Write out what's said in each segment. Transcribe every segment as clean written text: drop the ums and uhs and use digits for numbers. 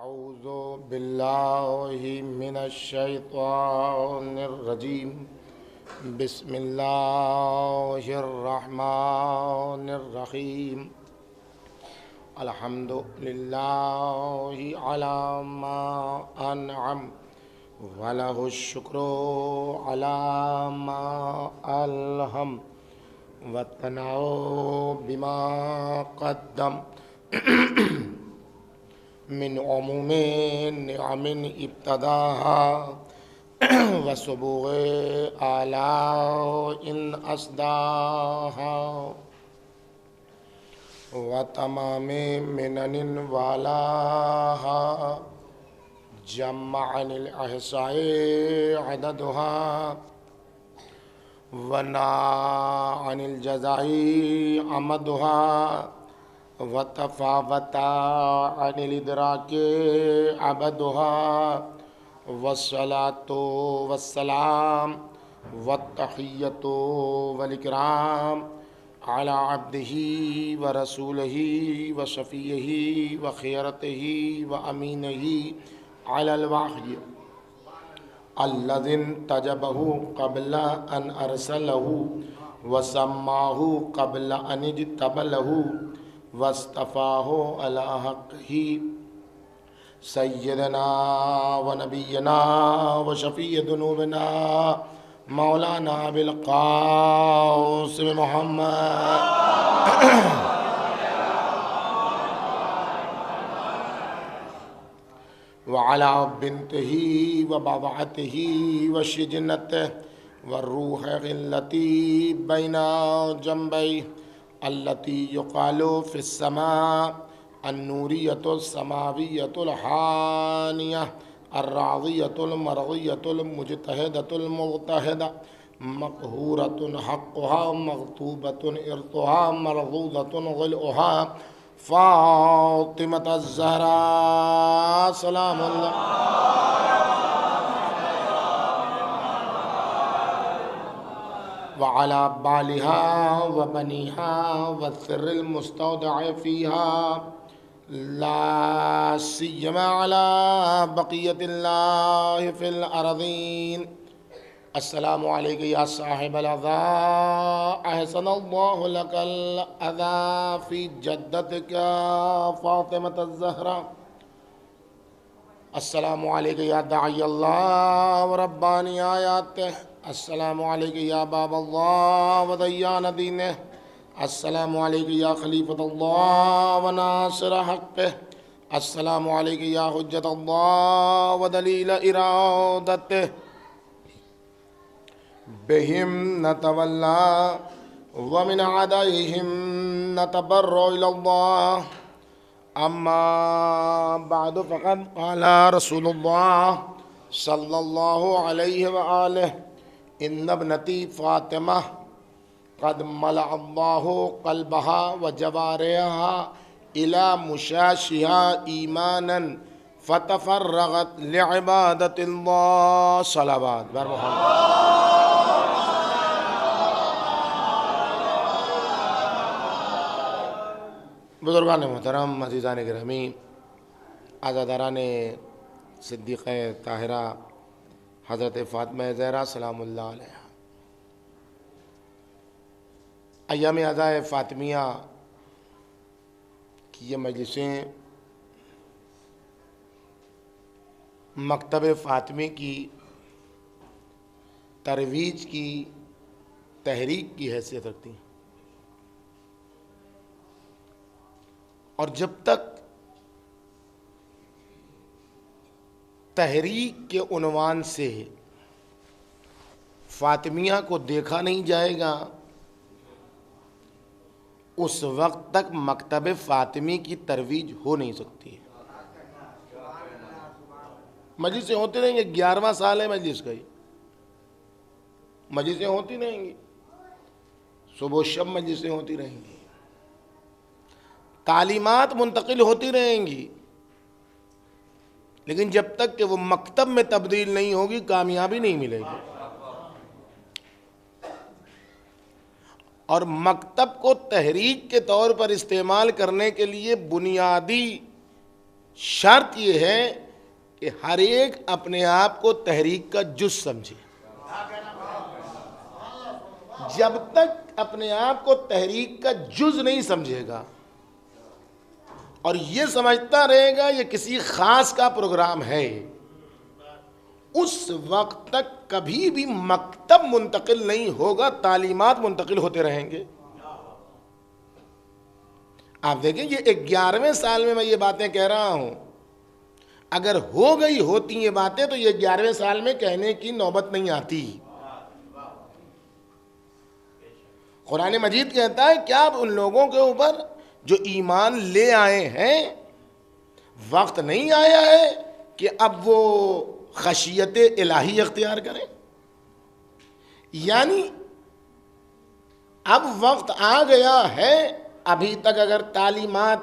أعوذ بالله من الشيطان الرجيم بسم الله الرحمن الرحيم الحمد لله على ما أنعم وله الشكر على ما ألهم والثناء بما قدم من عموم نعم ابتداها وسبوغ آلاء أسداها وتمام منن والاها جمع عن الأحصاء عددها ونا عن الجزاء أمدها وتفاوت عن الإدراك عبدها والصلاة والسلام والتحية والإكرام على عبده ورسوله وشفيه وخيرته وأمينه على الوحي الذي انتجبه قبل أن أرسله وسماه قبل أن اجتبله واصطفاه على حقه سيدنا ونبينا وشفيع ذنوبنا مولانا أبي القاسم محمد وعلى بنته وبضعته وشجنته والروح التي بين جنبيه التي يقال في السماء النورية السماوية الحانية الراضية المرضية المجتهدة المغتهدة مقهورة حقها مغتوبة إرثها مرضوضة غلؤها فاطمة الزهراء سلام الله وعلى بالها وبنيها والسر المستودع فيها لا سيما على بقية الله في الأرضين السلام عليك يا صاحب العذا أحسن الله لك الأذى في جدتك فاطمة الزهراء السلام عليك يا داعي الله ورباني آياته السلام عليك يا باب الله وديان دينه السلام عليك يا خليفة الله وناصر حقه السلام عليك يا حجة الله ودليل إرادته بهم نتولى ومن عدائهم نتبرأ إلى الله أما بعد فقد قال رسول الله صلى الله عليه وآله إن ابنتي فاطمة قد ملأ الله قلبها وجوارحها إلى مشاشها إيمانا فتفرغت لعبادة الله صلوات بر محمد بزرگان محترم عزیزان گرامی عزاداران صدیقہ طاہرہ حضرت فاطمہ زہرا سلام اللہ علیہ ایام عزائے فاطمیہ کی یہ مجلسیں مکتب فاطمی کی ترویج کی تحریک کی حیثیت رکھتی ہیں اور جب تک تحریک کے عنوان سے فاطمیہ کو دیکھا نہیں جائے گا اس وقت تک مکتب فاطمی کی ترویج ہو نہیں سکتی ہے مجلسیں ہوتی رہیں گی 11واں سال ہے مجلس کا مجلسیں ہوتی رہیں گی صبح و شب مجلسیں ہوتی رہیں گی تعلیمات منتقل ہوتی رہیں گی لیکن جب تک کہ وہ مکتب میں تبدیل نہیں ہوگی کامیابی نہیں ملے گی اور مکتب کو تحریک کے طور پر استعمال کرنے کے لیے بنیادی شرط یہ ہے کہ ہر ایک اپنے آپ کو تحریک کا جز سمجھے. جب تک اپنے آپ کو تحریک کا جز نہیں سمجھے گا اور یہ سمجھتا رہے گا یہ کسی خاص کا پروگرام ہے، اس وقت تک کبھی بھی مکتب منتقل نہیں ہوگا، تعلیمات منتقل ہوتے رہیں گے. آپ دیکھیں یہ 11ویں سال میں یہ باتیں کہہ رہا ہوں، اگر ہو گئی ہوتی یہ باتیں تو یہ 11ویں سال میں کہنے کی نوبت نہیں آتی. قرآن مجید کہتا ہے کیا اب ان لوگوں کے اوپر جو ایمان لے آئے ہیں وقت نہیں آیا ہے کہ اب وہ خشیت الہی اختیار کریں؟ یعنی اب وقت آ گیا ہے. ابھی تک اگر تعلیمات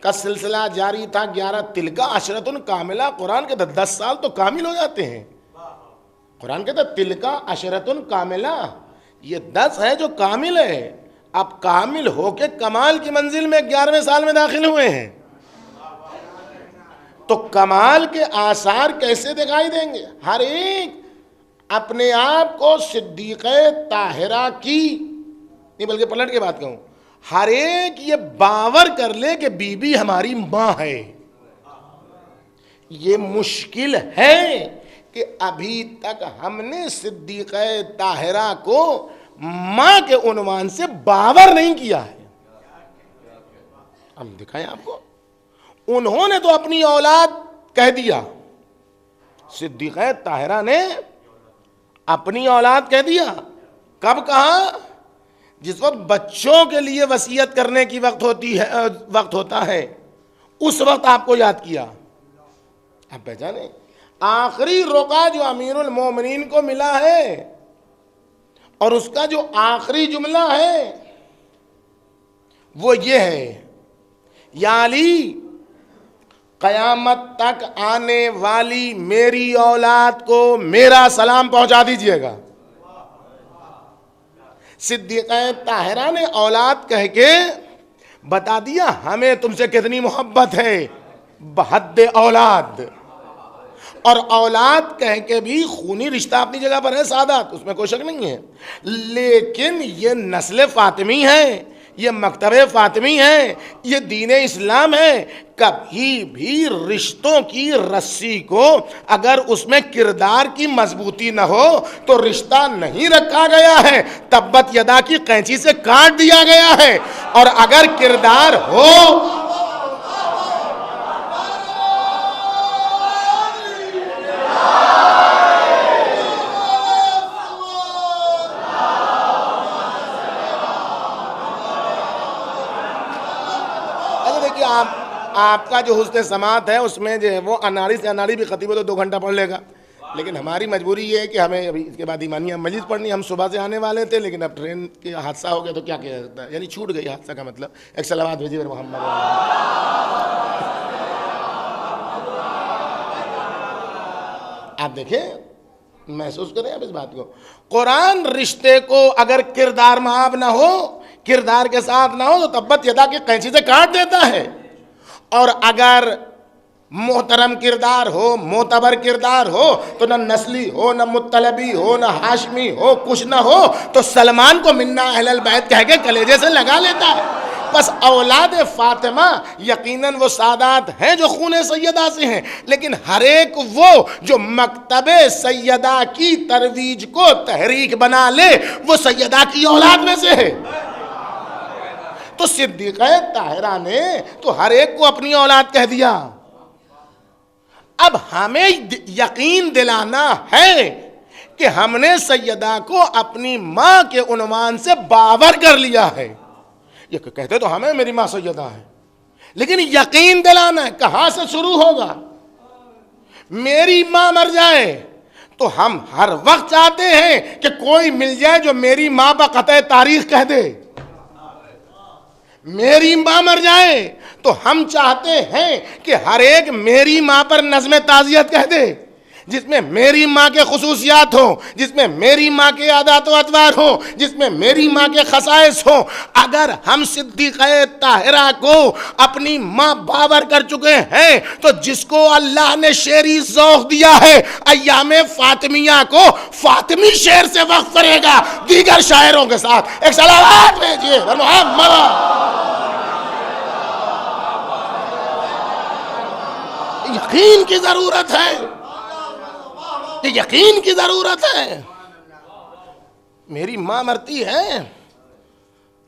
کا سلسلہ جاری تھا 11 تلک عشرۃ کاملہ، قرآن کہتا 10 سال تو کامل ہو جاتے ہیں. قرآن کہتا تلک عشرۃ کاملہ، یہ 10 ہے جو کامل ہے. اب کامل ہو کے کمال کی منزل میں 11ویں سال میں داخل ہوئے ہیں، تو کمال کے آثار کیسے دکھائی دیں گے؟ ہر ایک اپنے آپ کو صدیقہ طاہرہ کی، نہیں بلکہ پلٹ کے بات کہوں، ہر ایک یہ باور کر لے کہ بی بی ہماری ماں ہے. یہ مشکل ہے کہ ابھی تک ہم نے صدیقہ طاہرہ کو ماں کے عنوان سے باور نہیں کیا ہے. ہم دکھائیں آپ کو، انہوں نے تو اپنی اولاد کہہ دیا، صدیقہ طاہرہ نے اپنی اولاد کہہ دیا. کب کہا؟ جس وقت بچوں کے لیے وصیت کرنے کی وقت ہوتا ہے اس وقت آپ کو یاد کیا. آپ پہچانے آخری رقعہ جو امیر المومنین کو ملا ہے اور اس کا جو آخری جملہ ہے وہ یہ ہے، یا علی قیامت تک آنے والی میری اولاد کو میرا سلام پہنچا دیجئے گا. صدیقہ طاہرہ نے اولاد کہہ کے بتا دیا ہمیں تم سے کتنی محبت ہے، بحد اولاد. اور اولاد کہہ کے بھی خونی رشتہ اپنی جگہ پر ہے سعادت، اس میں کوئی شک نہیں ہے، لیکن یہ نسل فاطمی ہے، یہ مکتب فاطمی ہے، یہ دین اسلام ہے. کبھی بھی رشتوں کی رسی کو اگر اس میں کردار کی مضبوطی نہ ہو تو رشتہ نہیں رکھا گیا ہے، تبت یدا کی قینچی سے کاٹ دیا گیا ہے. اور اگر کردار ہو آپ کا جو حسن سماعت ہے اس میں جو ہے وہ اناڑی سے اناڑی بھی خطیب تو 2 گھنٹہ پڑھ لے گا، لیکن ہماری مجبوری یہ ہے کہ ہمیں ابھی اس کے بعد ایمانیہ مجلس پڑھنی. ہم صبح سے آنے والے تھے لیکن اب ٹرین کے حادثہ ہو گیا تو کیا کیا جاتا ہے، یعنی چھوٹ گئی حادثہ کا مطلب. ایک صلوات بھیجیے محمد. آپ دیکھیں، محسوس کریں آپ اس بات کو. قرآن رشتے کو اگر کردار مآب نہ ہو، کردار کے ساتھ نہ ہو تو تبت یدا کی قینچی سے کاٹ دیتا ہے. اور اگر محترم کردار ہو، معتبر کردار ہو تو نہ نسلی ہو، نہ مطلبی ہو، نہ ہاشمی ہو، کچھ نہ ہو تو سلمان کو منا اہل البیت کہہ کے کلیجے سے لگا لیتا ہے. بس اولاد فاطمہ یقیناً وہ سادات ہیں جو خون سیدہ سے ہیں، لیکن ہر ایک وہ جو مکتب سیدہ کی ترویج کو تحریک بنا لے وہ سیدہ کی اولاد میں سے ہے. تو صدیقہ طاہرہ نے تو ہر ایک کو اپنی اولاد کہہ دیا. اب ہمیں یقین دلانا ہے کہ ہم نے سیدہ کو اپنی ماں کے عنوان سے باور کر لیا ہے. یہ کہتے تو ہمیں میری ماں سیدہ ہے، لیکن یقین دلانا ہے کہاں سے شروع ہوگا؟ میری ماں مر جائے تو ہم ہر وقت چاہتے ہیں کہ کوئی مل جائے جو میری ماں بقطع تاریخ کہہ دے. میری ماں مر جائے تو ہم چاہتے ہیں کہ ہر ایک میری ماں پر نظم تعزیت کہہ دے. جس میں میری ماں کے خصوصیات ہوں، جس میں میری ماں کے عادات و اطوار ہوں، جس میں میری ماں کے خصائص ہوں، اگر ہم صدیقہ طاہرہ کو اپنی ماں باور کر چکے ہیں تو جس کو اللہ نے شعری ذوق دیا ہے ایام فاطمیہ کو فاطمی شعر سے وقف کرے گا دیگر شاعروں کے ساتھ. ایک صلوات بھیجیے محمد. یقین کی ضرورت ہے، یقین کی ضرورت ہے. میری ماں مرتی ہے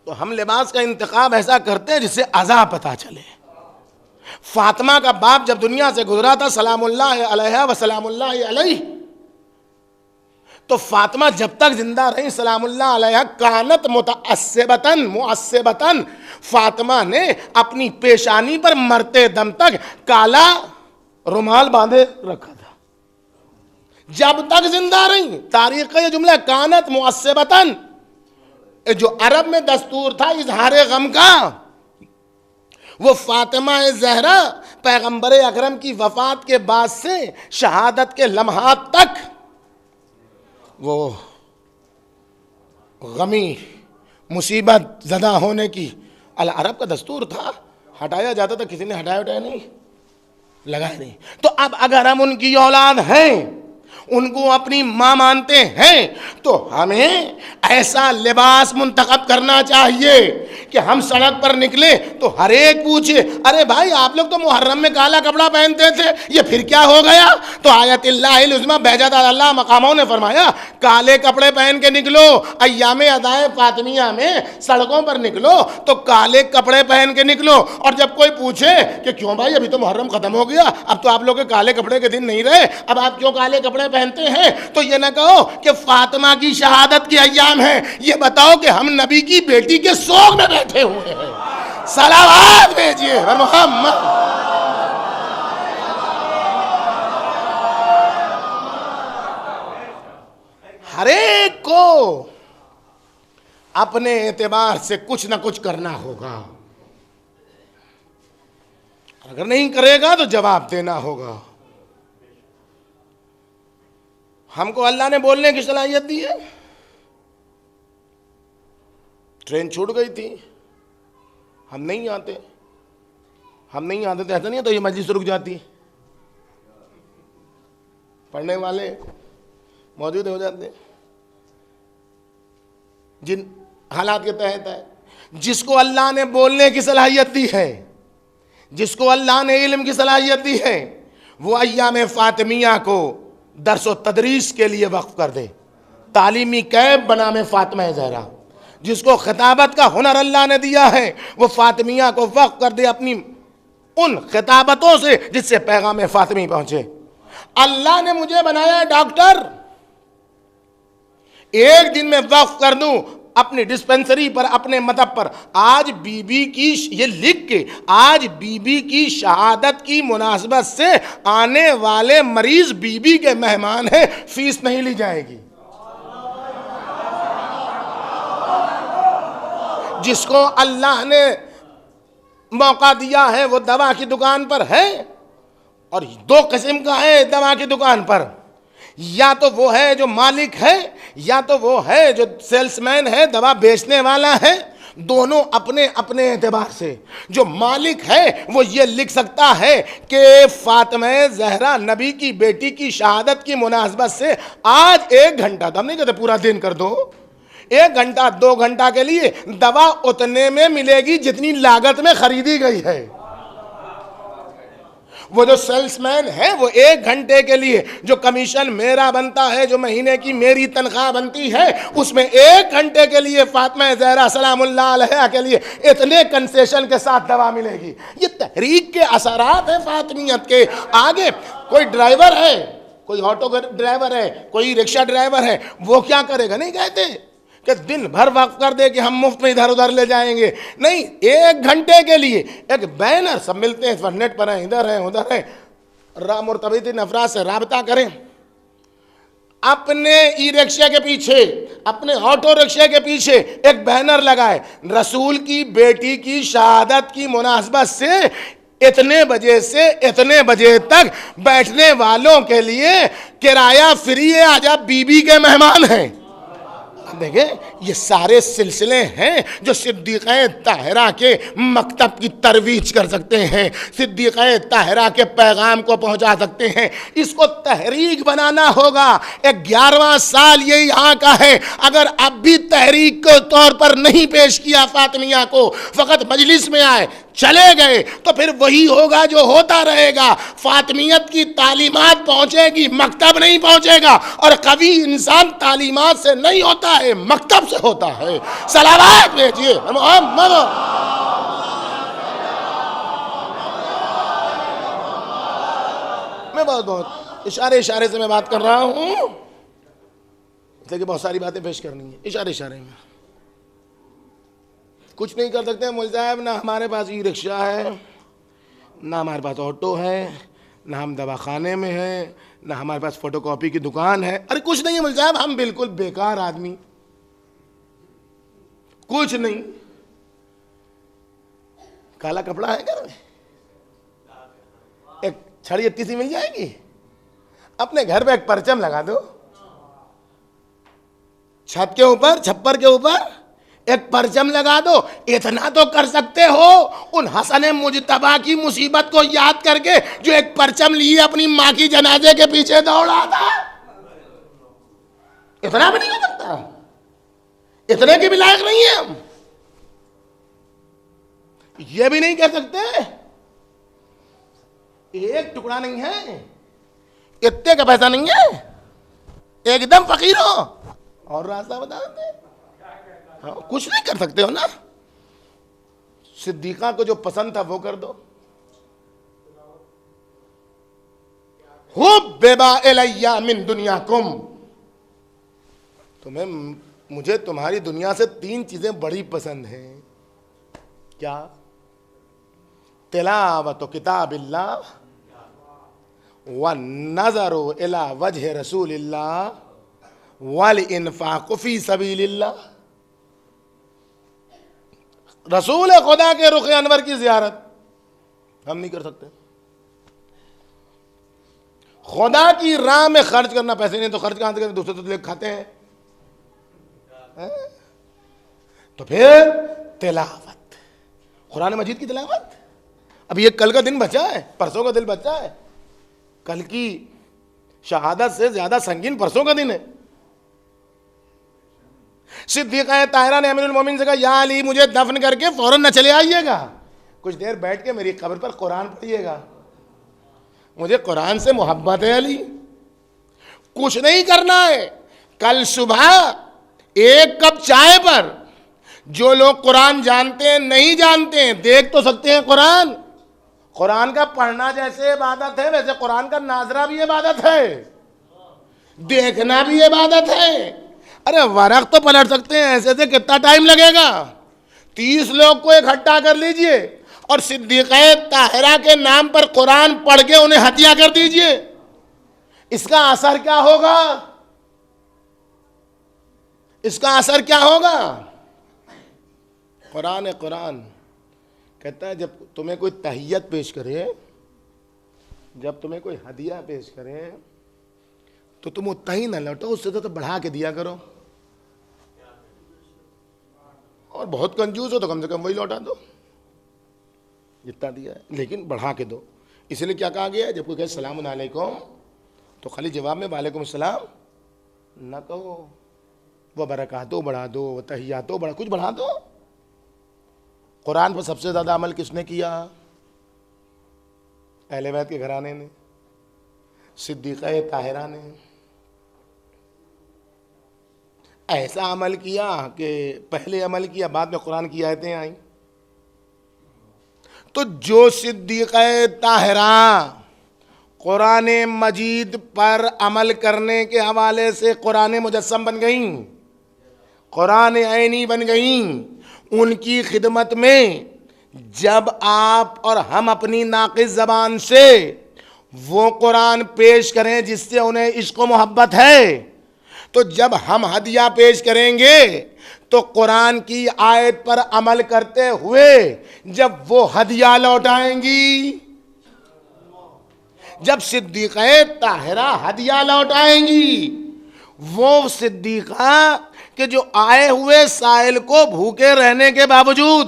تو ہم لباس کا انتخاب ایسا کرتے ہیں جس سے عذاب پتہ چلے. فاطمہ کا باپ جب دنیا سے گزرا تھا سلام اللہ علیہ و سلام اللہ علیہ، تو فاطمہ جب تک زندہ رہی سلام اللہ علیہ کانت معصبتاً، فاطمہ نے اپنی پیشانی پر مرتے دم تک کالا رومال باندھے رکھا تھا جب تک زندہ رہی. تاریخ کا یہ جملہ کانت معصبتاً، جو عرب میں دستور تھا اظہار غم کا، وہ فاطمہ زہرا پیغمبر اکرم کی وفات کے بعد سے شہادت کے لمحات تک وہ غمی مصیبت زدہ ہونے کی عرب کا دستور تھا. ہٹایا جاتا تھا، کسی نے ہٹایا نہیں، لگایا نہیں. تو اب اگر ہم ان کی اولاد ہیں، ان کو اپنی ماں مانتے ہیں، تو ہمیں ایسا لباس منتخب کرنا چاہیے کہ ہم سڑک پر نکلے تو ہر ایک پوچھے ارے بھائی آپ لوگ تو محرم میں کالا کپڑا پہنتے تھے، یہ پھر کیا ہو گیا؟ تو آیت اللہ العظمہ بہجت اللہ مقاموں نے فرمایا کالے کپڑے پہن کے نکلو. ایام ادائے فاطمیہ میں سڑکوں پر نکلو تو کالے کپڑے پہن کے نکلو. اور جب کوئی پوچھے کہ کیوں بھائی ابھی تو محرم ختم ہو گیا، اب تو آپ لوگ کے کالے کپڑے کے دن نہیں رہے، اب آپ کیوں کالے کپڑے پہنتے ہیں؟ تو یہ نہ کہو کہ فاطمہ کی شہادت کے ایام ہیں، یہ بتاؤ کہ ہم نبی کی بیٹی کے سوگ میں بیٹھے ہوئے ہیں. صلوات بھیجیے محمد. ہر ایک کو اپنے اعتبار سے کچھ نہ کچھ کرنا ہوگا، اگر نہیں کرے گا تو جواب دینا ہوگا. ہم کو اللہ نے بولنے کی صلاحیت دی ہے. ٹرین چھوٹ گئی تھی، ہم نہیں آتے تو ایسا نہیں ہے تو یہ مجلس رک جاتی، پڑھنے والے موجود ہو جاتے جن حالات کے تحت ہے. جس کو اللہ نے بولنے کی صلاحیت دی ہے، جس کو اللہ نے علم کی صلاحیت دی ہے، وہ ایام فاطمیہ کو درس و تدریس کے لیے وقف کر دے. تعلیمی کیمپ بنا میں فاطمہ زہرا. جس کو خطابت کا ہنر اللہ نے دیا ہے وہ فاطمیہ کو وقف کر دے اپنی ان خطابتوں سے جس سے پیغام فاطمی پہنچے. اللہ نے مجھے بنایا ڈاکٹر، ایک دن میں وقف کر دوں اپنی ڈسپنسری پر، اپنے مذہب پر. آج بی بی کی یہ لکھ کے آج بی بی کی شہادت کی مناسبت سے آنے والے مریض بی بی کے مہمان ہیں، فیس نہیں لی جائے گی. جس کو اللہ نے موقع دیا ہے وہ دوا کی دکان پر ہے، اور دو قسم کا ہے دوا کی دکان پر، یا تو وہ ہے جو مالک ہے یا تو وہ ہے جو سیلس مین ہے، دوا بیچنے والا ہے. دونوں اپنے اپنے اعتبار سے. جو مالک ہے وہ یہ لکھ سکتا ہے کہ فاطمہ زہرا نبی کی بیٹی کی شہادت کی مناسبت سے آج 1 گھنٹہ، تو ہم نہیں کہتے پورا دن کر دو، 1 گھنٹہ 2 گھنٹہ کے لیے دوا اتنے میں ملے گی جتنی لاگت میں خریدی گئی ہے. وہ جو سیلس مین ہے وہ 1 گھنٹے کے لیے جو کمیشن میرا بنتا ہے، جو مہینے کی میری تنخواہ بنتی ہے، اس میں 1 گھنٹے کے لیے فاطمہ زہرا سلام اللہ علیہ کے لیے اتنے کنسیشن کے ساتھ دوا ملے گی. یہ تحریک کے اثرات ہیں فاطمیت کے. آگے کوئی ڈرائیور ہے، کوئی آٹو ڈرائیور ہے، کوئی رکشہ ڈرائیور ہے، وہ کیا کرے گا؟ نہیں کہتے کہ دن بھر وقف کر دے کہ ہم مفت میں ادھر ادھر لے جائیں گے. نہیں، 1 گھنٹے کے لیے ایک بینر، سب ملتے ہیں نیٹ پر ہیں، ادھر ہیں ادھر ہیں، مرتبطین افراد سے رابطہ کریں. اپنے ای رکشے کے پیچھے، اپنے آٹو رکشے کے پیچھے ایک بینر لگائے، رسول کی بیٹی کی شہادت کی مناسبت سے اتنے بجے سے اتنے بجے تک بیٹھنے والوں کے لیے کرایہ فری ہے، آج آپ بی بی کے مہمان ہیں۔ دیکھیں یہ سارے سلسلے ہیں جو صدیقہ طاہرہ کے مکتب کی ترویج کر سکتے ہیں، صدیقہ طاہرہ کے پیغام کو پہنچا سکتے ہیں۔ اس کو تحریک بنانا ہوگا۔ 11واں سال یہ یہاں کا ہے، اگر اب بھی تحریک کے طور پر نہیں پیش کیا فاطمیہ کو، فقط مجلس میں آئے چلے گئے، تو پھر وہی ہوگا جو ہوتا رہے گا۔ فاطمیت کی تعلیمات پہنچے گی، مکتب نہیں پہنچے گا، اور قوی انسان تعلیمات سے نہیں ہوتا ہے، مکتب سے ہوتا ہے۔ صلوات بھیجیے محمد۔ میں بہت اشارے سے میں بات کر رہا ہوں، اس لیے کہ بہت ساری باتیں پیش کرنی ہیں، اشارے میں کچھ نہیں کر سکتے مولوی صاحب۔ نہ ہمارے پاس ای رکشہ ہے، نہ ہمارے پاس آٹو ہے، نہ ہم دواخانے میں ہیں، نہ ہمارے پاس فوٹو کاپی کی دکان ہے۔ ارے کچھ نہیں ہے مولوی صاحب، ہم بالکل بیکار آدمی، کچھ نہیں۔ کالا کپڑا ہے گھر میں، ایک چھڑی اتنی سی مل جائے گی، اپنے گھر پہ ایک پرچم لگا دو، چھت کے اوپر، چھپر کے اوپر ایک پرچم لگا دو۔ اتنا تو کر سکتے ہو، ان حسن مجتبیٰ کی مصیبت کو یاد کر کے جو ایک پرچم لیے اپنی ماں کی جنازے کے پیچھے دوڑا تھا، اتنا بھی نہیں ہو سکتا؟ اتنے کی بھی لائق نہیں ہے ہم، یہ بھی نہیں کر سکتے؟ ایک ٹکڑا نہیں ہے، اتنے کا پیسہ نہیں ہے، ایک دم فقیر ہو اور راستہ بتا دیں، کچھ نہیں کر سکتے ہو نا۔ صدیقہ کو جو پسند تھا وہ کر دو۔ حُبِّبَ إِلَيَّ مِن دُنْيَاكُمْ، مجھے تمہاری دنیا سے 3 چیزیں بڑی پسند ہیں۔ کیا؟ تلاوت کتاب اللہ، والنظر إلى وجه رسول اللہ، والانفاق فی سبیل اللہ۔ رسول خدا کے رخ انور کی زیارت ہم نہیں کر سکتے۔ خدا کی راہ میں خرچ کرنا، پیسے نہیں تو خرچ کہاں سے کریں؟ دوسرے تو لوگ کھاتے ہیں۔ تو پھر تلاوت، قرآن مجید کی تلاوت۔ اب یہ کل کا دن بچا ہے، پرسوں کا دن بچا ہے، کل کی شہادت سے زیادہ سنگین پرسوں کا دن ہے۔ صدیقہ طاہرہ نے امیر المومنین سے کہا یا علی مجھے دفن کر کے فوراً نہ چلے آئیے گا، کچھ دیر بیٹھ کے میری قبر پر قرآن پڑھیے گا، مجھے قرآن سے محبت ہے علی۔ کچھ نہیں کرنا ہے، کل صبح 1 کپ چائے پر جو لوگ قرآن جانتے ہیں نہیں جانتے ہیں دیکھ تو سکتے ہیں قرآن۔ قرآن کا پڑھنا جیسے عبادت ہے ویسے قرآن کا ناظرہ بھی عبادت ہے، دیکھنا بھی عبادت ہے۔ ارے ورق تو پلٹ سکتے ہیں، ایسے سے کتنا ٹائم لگے گا؟ 30 لوگ کو اکٹھا کر لیجئے اور صدیقہ طاہرہ کے نام پر قرآن پڑھ کے انہیں ہدیہ کر دیجئے، اس کا اثر کیا ہوگا؟ اس کا اثر کیا ہوگا؟ قرآن کہتا ہے جب تمہیں کوئی تحیت پیش کرے، جب تمہیں کوئی ہدیہ پیش کرے تو تم اتنا ہی نہ لوٹو، اس سے تو بڑھا کے دیا کرو، اور بہت کنجوس ہو تو کم سے کم وہی لوٹا دو جتنا دیا ہے، لیکن بڑھا کے دو۔ اس لیے کیا کہا گیا ہے؟ جب کوئی کہے السلام علیکم تو خالی جواب میں وعلیکم السلام نہ کہو، وہ برکاتو بڑھا دو، وہ تحیاتو بڑھا، کچھ بڑھا دو۔ قرآن پر سب سے زیادہ عمل کس نے کیا؟ اہل بیت کے گھرانے نے، صدیقہ طاہرہ نے ایسا عمل کیا کہ پہلے عمل کیا بعد میں قرآن کی آیتیں آئیں۔ تو جو صدیقہ طاہرہ قرآن مجید پر عمل کرنے کے حوالے سے قرآن مجسم بن گئیں، قرآن عینی بن گئیں، ان کی خدمت میں جب آپ اور ہم اپنی ناقص زبان سے وہ قرآن پیش کریں جس سے انہیں عشق و محبت ہے، تو جب ہم ہدیہ پیش کریں گے تو قرآن کی آیت پر عمل کرتے ہوئے جب وہ ہدیہ لوٹائیں گی، جب صدیقہ طاہرہ ہدیہ لوٹائیں گی، وہ صدیقہ کہ جو آئے ہوئے سائل کو بھوکے رہنے کے باوجود،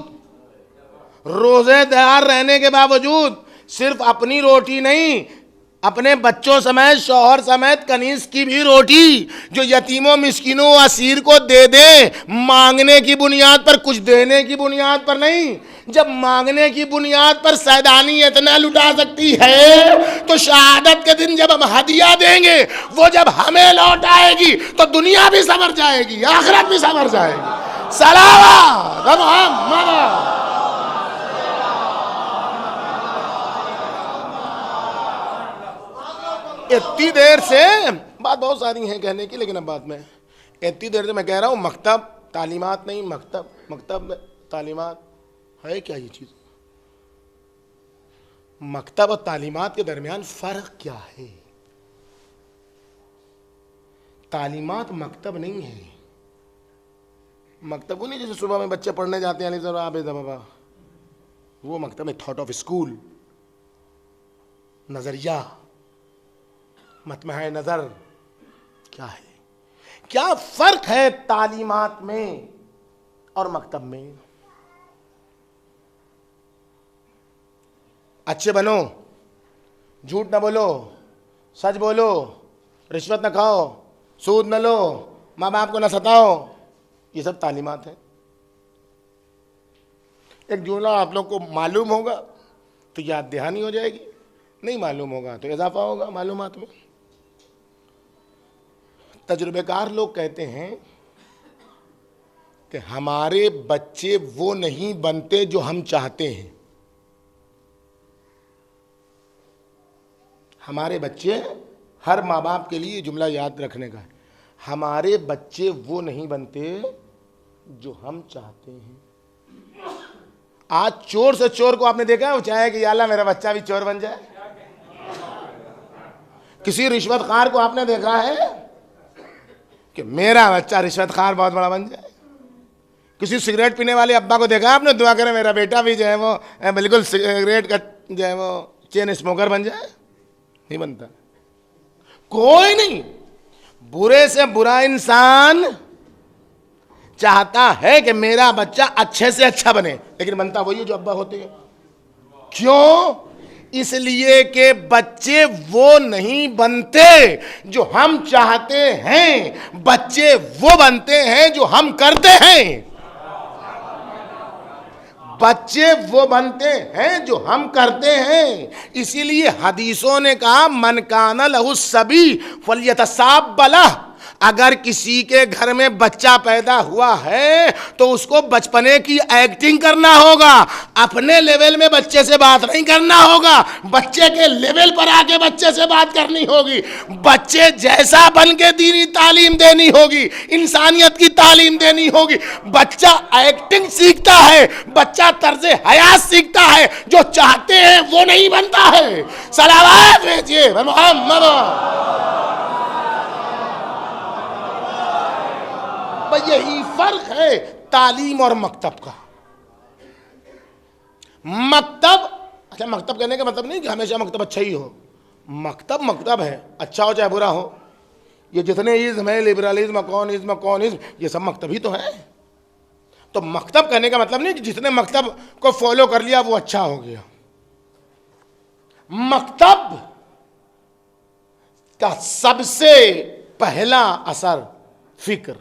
روزے دار رہنے کے باوجود، صرف اپنی روٹی نہیں، اپنے بچوں سمیت، شوہر سمیت، کنیز کی بھی روٹی جو یتیموں، مسکینوں، اسیر کو دے دے، مانگنے کی بنیاد پر، کچھ دینے کی بنیاد پر نہیں۔ جب مانگنے کی بنیاد پر سیدانی اتنا لٹا سکتی ہے تو شہادت کے دن جب ہم ہدیہ دیں گے، وہ جب ہمیں لوٹ آئے گی تو دنیا بھی سنور جائے گی، آخرت بھی سنور جائے گی۔ صلوات محمد۔ اتنی دیر سے بات بہت ساری ہیں کہنے کی، لیکن اب بات میں اتنی دیر سے میں کہہ رہا ہوں مکتب تعلیمات نہیں، مکتب تعلیمات ہے کیا؟ یہ چیز مکتب اور تعلیمات کے درمیان فرق کیا ہے؟ تعلیمات مکتب نہیں ہے۔ مکتب وہ نہیں جیسے صبح میں بچے پڑھنے جاتے ہیں بابا، وہ مکتب میں تھاٹ آف اسکول، نظریہ، مطمع نظر کیا ہے؟ کیا فرق ہے تعلیمات میں اور مکتب میں؟ اچھے بنو، جھوٹ نہ بولو، سچ بولو، رشوت نہ کھاؤ، سود نہ لو، ماں باپ کو نہ ستاؤ، یہ سب تعلیمات ہیں۔ ایک جملہ آپ لوگ کو معلوم ہوگا تو یاد دہانی ہو جائے گی، نہیں معلوم ہوگا تو اضافہ ہوگا معلومات میں۔ تجربے کار لوگ کہتے ہیں کہ ہمارے بچے وہ نہیں بنتے جو ہم چاہتے ہیں۔ ہمارے بچے، ہر ماں باپ کے لیے یہ جملہ یاد رکھنے کا ہے، ہمارے بچے وہ نہیں بنتے جو ہم چاہتے ہیں۔ آج چور سے چور کو آپ نے دیکھا ہے وہ چاہے کہ یا اللہ میرا بچہ بھی چور بن جائے؟ کسی رشوت خار کو آپ نے دیکھا ہے کہ میرا بچہ رشوت خار بہت بڑا بن جائے؟ کسی سگریٹ پینے والے ابا کو دیکھا آپ نے دعا کرے میرا بیٹا بھی جو ہے وہ بالکل سگریٹ کا جو ہے وہ چین اسموکر بن جائے؟ نہیں بنتا، کوئی نہیں۔ برے سے برا انسان چاہتا ہے کہ میرا بچہ اچھے سے اچھا بنے، لیکن بنتا وہی جو ابا ہوتے ہیں۔ کیوں؟ اس لیے کہ بچے وہ نہیں بنتے جو ہم چاہتے ہیں، بچے وہ بنتے ہیں جو ہم کرتے ہیں۔ بچے وہ بنتے ہیں جو ہم کرتے ہیں۔ اسی لیے حدیثوں نے کہا من کان لہ الصبی فلیتساب لہ، اگر کسی کے گھر میں بچہ پیدا ہوا ہے تو اس کو بچپنے کی ایکٹنگ کرنا ہوگا، اپنے لیول میں بچے سے بات نہیں کرنا ہوگا، بچے کے لیول پر آ کے بچے سے بات کرنی ہوگی، بچے جیسا بن کے دینی تعلیم دینی ہوگی، انسانیت کی تعلیم دینی ہوگی۔ بچہ ایکٹنگ سیکھتا ہے، بچہ طرز حیات سیکھتا ہے، جو چاہتے ہیں وہ نہیں بنتا ہے۔ صلوات بھیجیے محمد۔ یہی فرق ہے تعلیم اور مکتب کا۔ مکتب، اچھا مکتب کہنے کا مطلب نہیں کہ ہمیشہ مکتب اچھا ہی ہو، مکتب مکتب ہے، اچھا ہو چاہے برا ہو۔ یہ جتنے ازم ہے، لبرلزم، کونزم، یہ سب مکتب ہی تو ہے۔ تو مکتب کہنے کا مطلب نہیں کہ جتنے مکتب کو فالو کر لیا وہ اچھا ہو گیا۔ مکتب کا سب سے پہلا اثر فکر،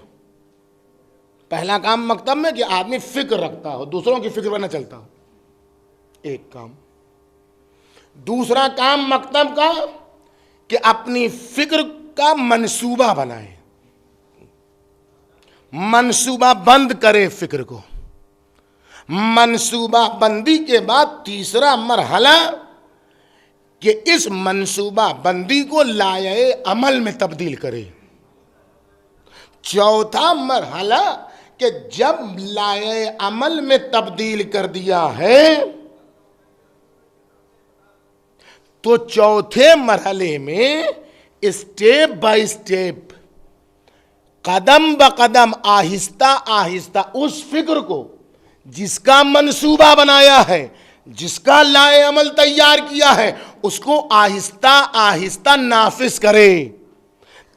پہلا کام مکتب میں کہ آدمی فکر رکھتا ہو، دوسروں کی فکر میں نہ چلتا ہو، ایک کام۔ دوسرا کام مکتب کا کہ اپنی فکر کا منصوبہ بنائے، منصوبہ بند کرے فکر کو۔ منصوبہ بندی کے بعد تیسرا مرحلہ کہ اس منصوبہ بندی کو لائحہ عمل میں تبدیل کرے۔ چوتھا مرحلہ کہ جب لائحہ عمل میں تبدیل کر دیا ہے تو چوتھے مرحلے میں اسٹیپ بائی اسٹیپ قدم بقدم آہستہ آہستہ اس فکر کو جس کا منصوبہ بنایا ہے، جس کا لائے عمل تیار کیا ہے، اس کو آہستہ آہستہ نافذ کرے،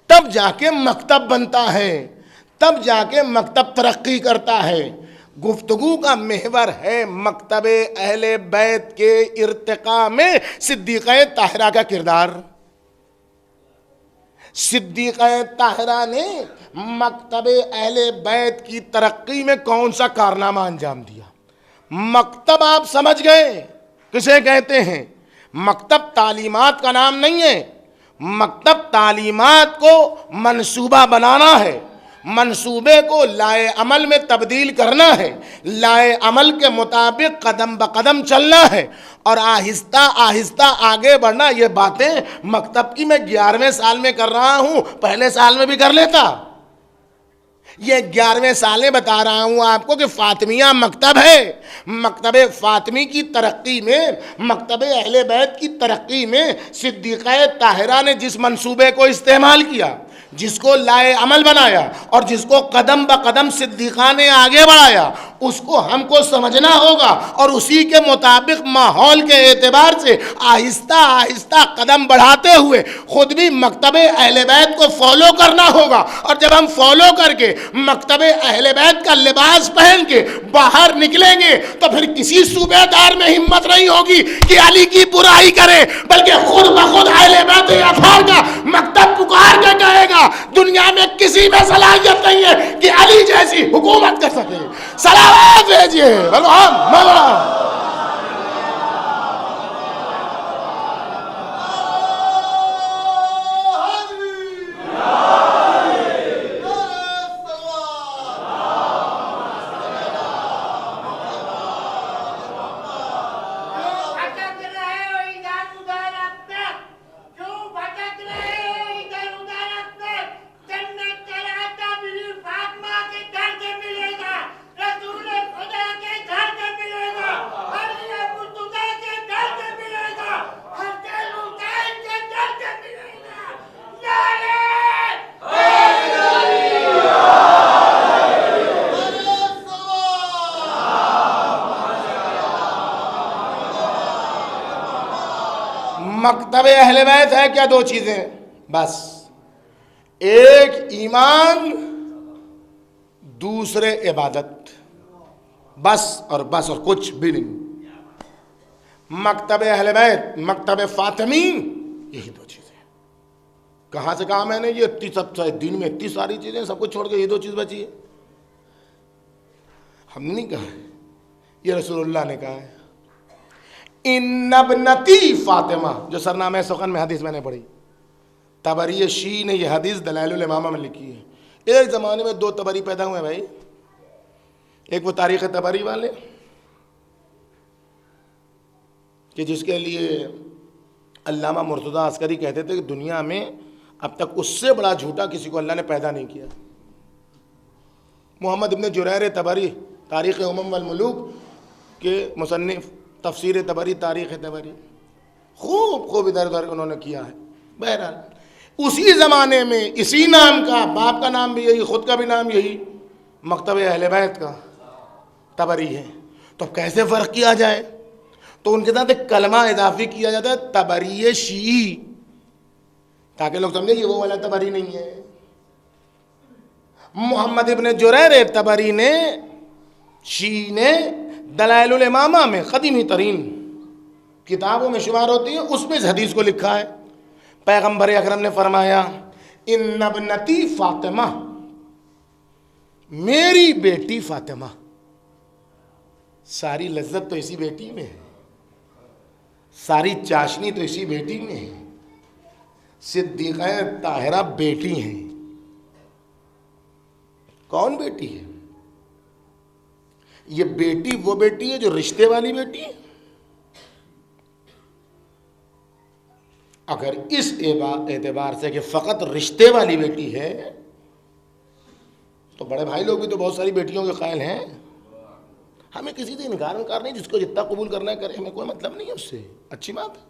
تب جا کے مکتب بنتا ہے، تب جا کے مکتب ترقی کرتا ہے۔ گفتگو کا محور ہے مکتب اہل بیت کے ارتقاء میں صدیقہ طاہرہ کا کردار۔ صدیقہ طاہرہ نے مکتب اہل بیت کی ترقی میں کون سا کارنامہ انجام دیا؟ مکتب آپ سمجھ گئے کسے کہتے ہیں؟ مکتب تعلیمات کا نام نہیں ہے، مکتب تعلیمات کو منصوبہ بنانا ہے، منصوبے کو لائے عمل میں تبدیل کرنا ہے، لائے عمل کے مطابق قدم بقدم چلنا ہے اور آہستہ آہستہ آگے بڑھنا۔ یہ باتیں مکتب کی میں 11ویں سال میں کر رہا ہوں، پہلے سال میں بھی کر لیتا۔ یہ 11ویں سال میں بتا رہا ہوں آپ کو کہ فاطمیہ مکتب ہے، مکتب فاطمی کی ترقی میں، مکتب اہل بیت کی ترقی میں صدیقہ طاہرہ نے جس منصوبے کو استعمال کیا، جس کو لائے عمل بنایا اور جس کو قدم بقدم صدیقہ نے آگے بڑھایا، اس کو ہم کو سمجھنا ہوگا اور اسی کے مطابق ماحول کے اعتبار سے آہستہ آہستہ قدم بڑھاتے ہوئے خود بھی مکتب اہل بیت کو فالو کرنا ہوگا۔ اور جب ہم فالو کر کے مکتب اہل بیت کا لباس پہن کے باہر نکلیں گے تو پھر کسی صوبے دار میں ہمت نہیں ہوگی کہ علی کی برائی کرے، بلکہ خود بخود اہل بیت اطہار کا مکتب پکار کے کہے گا دنیا میں کسی میں صلاحیت نہیں ہے کہ علی جیسی حکومت کر سکے۔ سلامات بھیجیے مولا۔ مکتب اہل بیت ہے کیا؟ دو چیزیں بس، ایک ایمان، دوسرے عبادت، بس اور بس، اور کچھ بھی نہیں۔ مکتب اہل بیت، مکتب فاطمی، یہی دو چیزیں۔ کہاں سے کہا میں نے؟ یہ سب دین میں اتنی ساری چیزیں، سب کچھ چھوڑ کے یہ دو چیز بچی ہے۔ ہم نے نہیں کہا، یہ رسول اللہ نے کہا ہے۔ ان ابنتی فاطمہ، جو سرنامہ سخن میں حدیث میں نے پڑھی، طبری شیعی نے یہ حدیث دلائل الامامہ میں لکھی ہے۔ ایک زمانے میں دو طبری پیدا ہوئے بھائی، ایک وہ تاریخ طبری والے کہ جس کے لیے علامہ مرتضیٰ عسکری کہتے تھے کہ دنیا میں اب تک اس سے بڑا جھوٹا کسی کو اللہ نے پیدا نہیں کیا۔ محمد ابن جریر طبری، تاریخ امم والملوک کے مصنف، تفسیر طبری، تاریخ طبری، خوب ادھر ادھر انہوں نے کیا ہے۔ بہرحال اسی زمانے میں اسی نام کا، باپ کا نام بھی یہی، خود کا بھی نام یہی، مکتب اہل بیت کا طبری ہے۔ تو کیسے فرق کیا جائے؟ تو ان کے ساتھ ایک کلمہ اضافی کیا جاتا ہے، طبری شیعی، تاکہ لوگ سمجھے یہ وہ والا طبری نہیں ہے۔ محمد ابن جریر طبری نے، شیعی نے، دلائل الامامہ میں قدیمی ترین کتابوں میں شمار ہوتی ہے، اس میں اس حدیث کو لکھا ہے۔ پیغمبر اکرم نے فرمایا ان ابنتی فاطمہ، میری بیٹی فاطمہ، ساری لذت تو اسی بیٹی میں ہے، ساری چاشنی تو اسی بیٹی میں ہے۔ صدیقہ طاہرہ بیٹی ہیں۔ کون بیٹی ہے؟ یہ بیٹی وہ بیٹی ہے جو رشتے والی بیٹی ہے۔ اگر اس اعتبار سے کہ فقط رشتے والی بیٹی ہے تو بڑے بھائی لوگ بھی تو بہت ساری بیٹیوں کے قائل ہیں۔ ہمیں کسی سے انکار نہیں، جس کو جتنا قبول کرنا ہے کرے، ہمیں کوئی مطلب نہیں ہے اس سے، اچھی بات ہے۔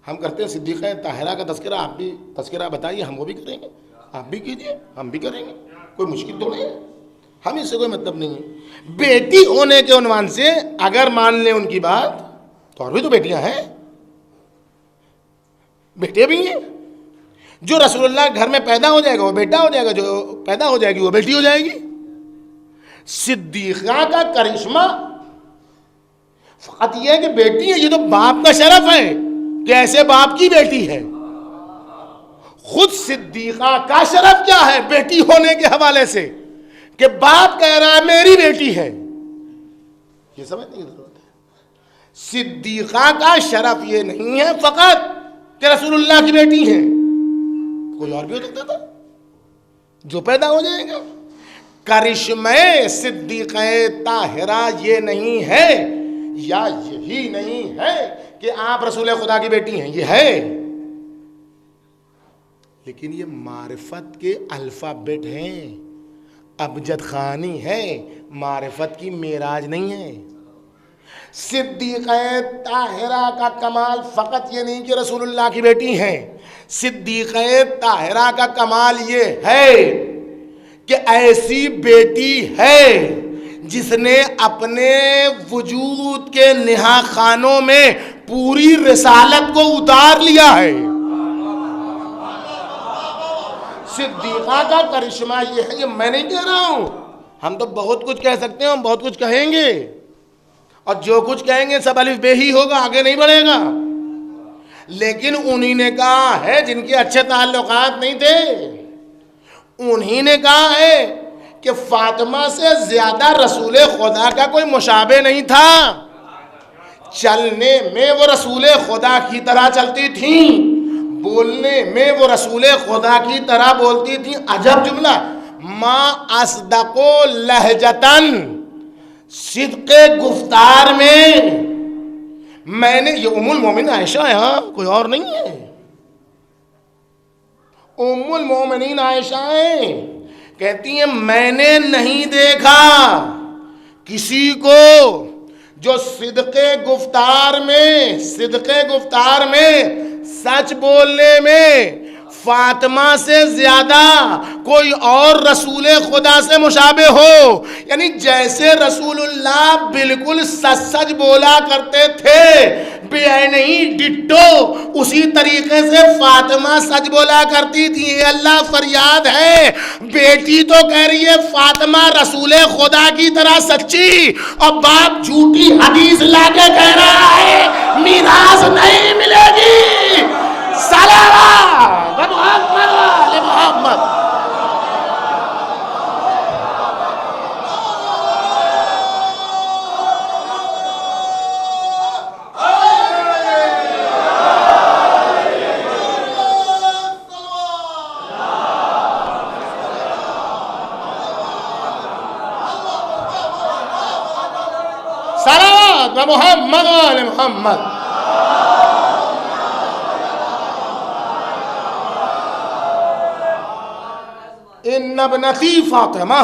ہم کرتے ہیں صدیقہ طاہرہ کا تذکرہ، آپ بھی تذکرہ بتائیے، ہم وہ بھی کریں گے، آپ بھی کیجئے، ہم بھی کریں گے۔ کوئی مشکل تو نہیں ہے، ہم اس سے کوئی مطلب نہیں ہے۔ بیٹی ہونے کے عنوان سے اگر مان لیں ان کی بات تو اور بھی تو بیٹیاں ہیں، بیٹے بھی ہیں۔ جو رسول اللہ گھر میں پیدا ہو جائے گا وہ بیٹا ہو جائے گا، جو پیدا ہو جائے گی وہ بیٹی ہو جائے گی۔ صدیقہ کا کرشمہ فقط یہ ہے کہ بیٹی ہے، یہ تو باپ کا شرف ہے کہ ایسے باپ کی بیٹی ہے۔ خود صدیقہ کا شرف کیا ہے بیٹی ہونے کے حوالے سے کہ باپ کہہ رہا ہے میری بیٹی ہے، یہ سمجھنے کی ضرورت ہے۔ صدیقہ کا شرف یہ نہیں ہے فقط کہ رسول اللہ کی بیٹی ہے، کوئی اور بھی ہو سکتا تھا جو پیدا ہو جائے گا۔ کرشمے صدیقہ طاہرہ یہ نہیں ہے یا یہی نہیں ہے کہ آپ رسول خدا کی بیٹی ہیں، یہ ہے، لیکن یہ معرفت کے الفابیٹ ہیں، ابجد خوانی ہے، معرفت کی معراج نہیں ہے۔ صدیقہ طاہرہ کا کمال فقط یہ نہیں کہ رسول اللہ کی بیٹی ہیں، صدیقہ طاہرہ کا کمال یہ ہے کہ ایسی بیٹی ہے جس نے اپنے وجود کے نہا خانوں میں پوری رسالت کو اتار لیا ہے۔ صدیقہ کا کرشمہ یہ ہے، یہ میں نہیں کہہ رہا ہوں، ہم تو بہت کچھ کہہ سکتے ہیں، ہم بہت کچھ کہیں گے اور جو کچھ کہیں گے سب الف بے ہی ہوگا، آگے نہیں بڑھے گا، لیکن انہی نے کہا ہے جن کے اچھے تعلقات نہیں تھے، انہی نے کہا ہے کہ فاطمہ سے زیادہ رسول خدا کا کوئی مشابہ نہیں تھا، چلنے میں وہ رسول خدا کی طرح چلتی تھیں، بولنے میں وہ رسول خدا کی طرح بولتی تھیں۔ عجب جملہ، ما اصدق لہجتن، صدق گفتار میں نے، یہ ام المومنین عائشہ ہے، ہاں کوئی اور نہیں ہے، ام المومنین عائشہ ہیں، کہتی ہیں میں نے نہیں دیکھا کسی کو جو صدق گفتار میں سچ بولنے میں فاطمہ سے زیادہ کوئی اور رسول خدا سے مشابہ ہو، یعنی جیسے رسول اللہ بالکل سچ بولا کرتے تھے بے نہیں ڈٹو، اسی طریقے سے فاطمہ سچ بولا کرتی تھی۔ اے اللہ فریاد ہے، بیٹی تو کہہ رہی ہے فاطمہ رسول خدا کی طرح سچی، اور باپ جھوٹی حدیث لا کے کہہ رہا ہے میراث نہیں ملے گی۔ صلوات محمد علی محمد۔ صلوات محمد علی محمد۔ ان ابنتی فاطمہ،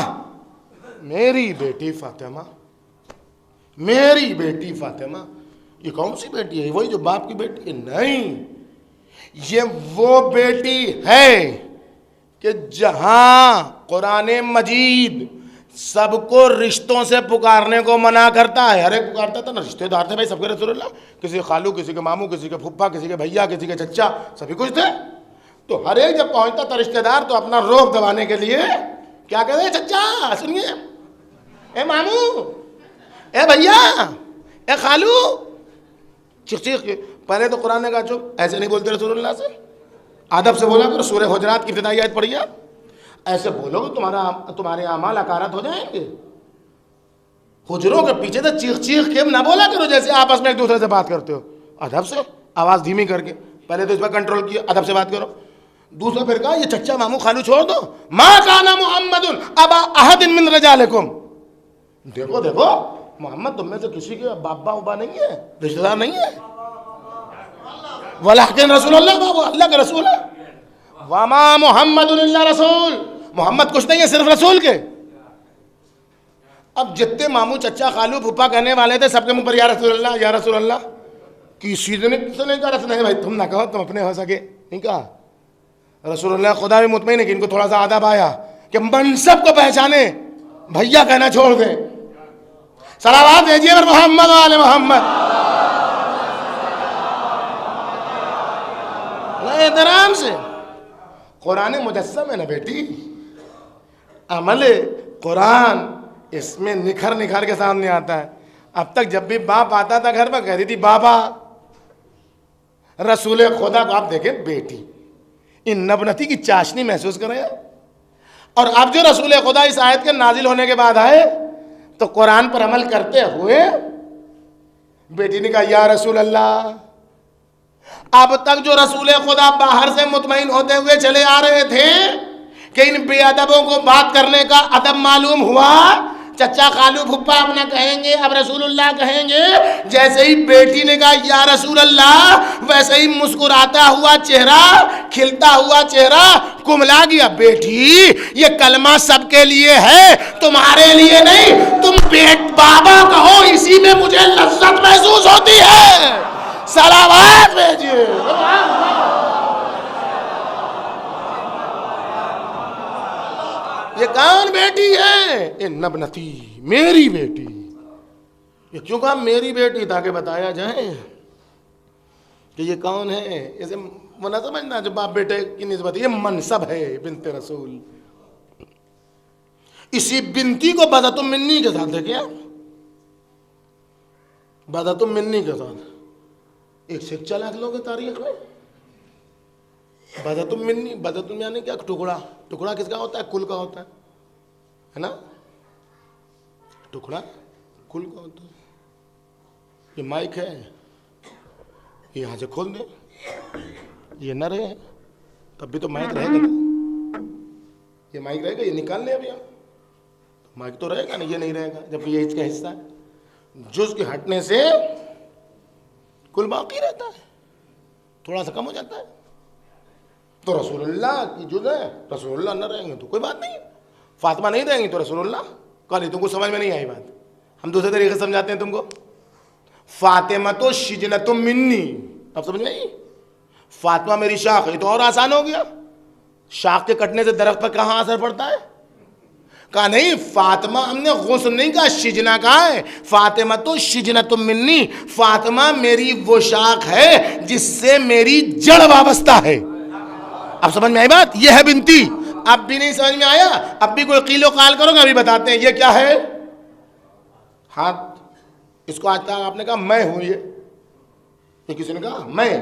میری بیٹی فاطمہ، میری بیٹی فاطمہ، یہ کون سی بیٹی ہے؟ وہی جو باپ کی بیٹی ہے؟ نہیں، یہ وہ بیٹی ہے کہ جہاں قرآن مجید سب کو رشتوں سے پکارنے کو منع کرتا ہے، ہر ایک پکارتا تھا نا، رشتے دار تھے بھائی سب کے رسول اللہ، کسی کے خالو، کسی کے ماموں، کسی کے پھپھا، کسی کے بھیا، کسی کے چچا، سبھی کچھ تھے، تو ہر ایک جب پہنچتا تھا رشتہ دار تو اپنا روب دبانے کے لیے کیا کہتے ہیں، چچا سنیے، اے ماموں، اے بھیا، اے خالو، چیخ چیخ کے۔ پہلے تو قرآن نے کہا چپ، ایسے نہیں بولتے رسول اللہ سے، ادب سے بولا کرو، سورہ حجرات کی ابتدائی آیت پڑھیے، ایسے بولو گے تمہارے اعمال اکارت ہو جائیں گے۔ حجروں کے پیچھے سے چیخ چیخ کے نہ بولا کرو جیسے آپس میں ایک دوسرے سے بات کرتے ہو، ادب سے آواز دھیمی کر کے، پہلے تو اس پر کنٹرول کیا، ادب سے بات کرو۔ دوسرا پھر کہا یہ چچا ماموں خالو چھوڑ دو، ما کان محمد ابا احد من رجالکم، دیکھو دیکھو محمد تم میں سے کسی کے بابا ابا نہیں ہے، رشتہ دار نہیں ہے، ولکن رسول اللہ، بابا اللہ کا رسول ہے، وما محمد الا رسول، محمد کچھ نہیں ہے صرف رسول کے۔ اب جتنے ماموں چچا خالو پھپھا کہنے والے تھے سب کے منہ پر یا رسول اللہ یا رسول اللہ، کسی نے کہا رسول نہیں بھائی تم نہ کہو، تم اپنے ہو سکے نہیں کہا۔ رسول اللہ خدا بھی مطمئن ہے کہ ان کو تھوڑا سا آداب آیا کہ منصب کو پہچانے بھیا کہنا چھوڑ دیں. صلوات بھیجیے پر محمد و آل محمد. احترام سے. قرآن مجسم ہے نا بیٹی, عمل قرآن اس میں نکھر نکھر کے سامنے آتا ہے. اب تک جب بھی باپ آتا تھا گھر میں کہتی تھی بابا. رسول خدا کو آپ دیکھیں بیٹی, ان نبنتی کی چاشنی محسوس کر رہے ہیں. اور اب جو رسول خدا اس آیت کے نازل ہونے کے بعد آئے تو قرآن پر عمل کرتے ہوئے بیٹی نے کہا یا رسول اللہ. اب تک جو رسول خدا باہر سے مطمئن ہوتے ہوئے چلے آ رہے تھے کہ ان بے ادبوں کو بات کرنے کا ادب معلوم ہوا, چچا خالو پھپھا اپنا کہیں گے, اب رسول اللہ کہیں گے. جیسے ہی بیٹی نے کہا یا رسول اللہ, ویسے ہی مسکراتا ہوا چہرہ, کھلتا ہوا چہرہ کملا گیا. بیٹی یہ کلمہ سب کے لیے ہے, تمہارے لیے نہیں. تم بابا کہو, اسی میں مجھے لذت محسوس ہوتی ہے. صلوات بھیجیے. یہ کون بیٹی ہے؟ یہ نبنتی, میری بیٹی. یہ کیوں کہا میری بیٹی؟ تاکہ بتایا جائے کہ یہ کون ہے. اسے وہ نہ سمجھنا جو باپ بیٹے کی نسبت, یہ منصب ہے بنت رسول. اسی بنتی کو بدت منی کے ساتھ دیکھیں, بدت منی کے ساتھ ایک سے چلا لوگ تاریخ میں. بدت منی, بدت یعنی کیا؟ ٹکڑا. ٹکڑا کس کا ہوتا ہے؟ کل کا ہوتا ہے نا. ٹکڑا کل کا ہوتا ہے. یہ مائک ہے, یہ یہاں سے کھول دیں, یہ نہ رہے تب بھی تو مائک رہے گا نا. یہ مائک رہے گا, یہ نکال لیں ابھی ہم, مائک تو رہے گا نا, یہ نہیں رہے گا. جب یہ اس کا حصہ ہے, جز کے ہٹنے سے کل باقی رہتا ہے, تھوڑا سا کم ہو جاتا ہے. تو رسول اللہ کی جز ہے, رسول اللہ نہ رہیں گے تو کوئی بات نہیں. فاطمہ نہیں رہیں گی تو رسول اللہ کا نہیں. تم کو سمجھ میں نہیں آئی بات, ہم دوسرے طریقے سے سمجھاتے ہیں تم کو. فاطمہ تو شجنۃ منی, اب سمجھ میں آئی. فاطمہ میری شاخ ہے, تو اور آسان ہو گیا. شاخ کے کٹنے سے درخت پر کہاں اثر پڑتا ہے؟ کہا نہیں, فاطمہ ہم نے غصن نہیں کہا, شجنا کہا ہے. فاطمہ تو شجنۃ منی, فاطمہ میری وہ شاخ ہے جس سے میری جڑ وابستہ ہے. اب سمجھ میں آئی بات؟ یہ ہے بنتی. اب بھی نہیں سمجھ میں آیا؟ اب بھی کوئی قیل و قال کرو گا, ابھی بتاتے ہیں. یہ کیا ہے؟ ہاتھ. اس کو آج تک آپ نے کہا میں ہوں. یہ کسی نے کہا میں,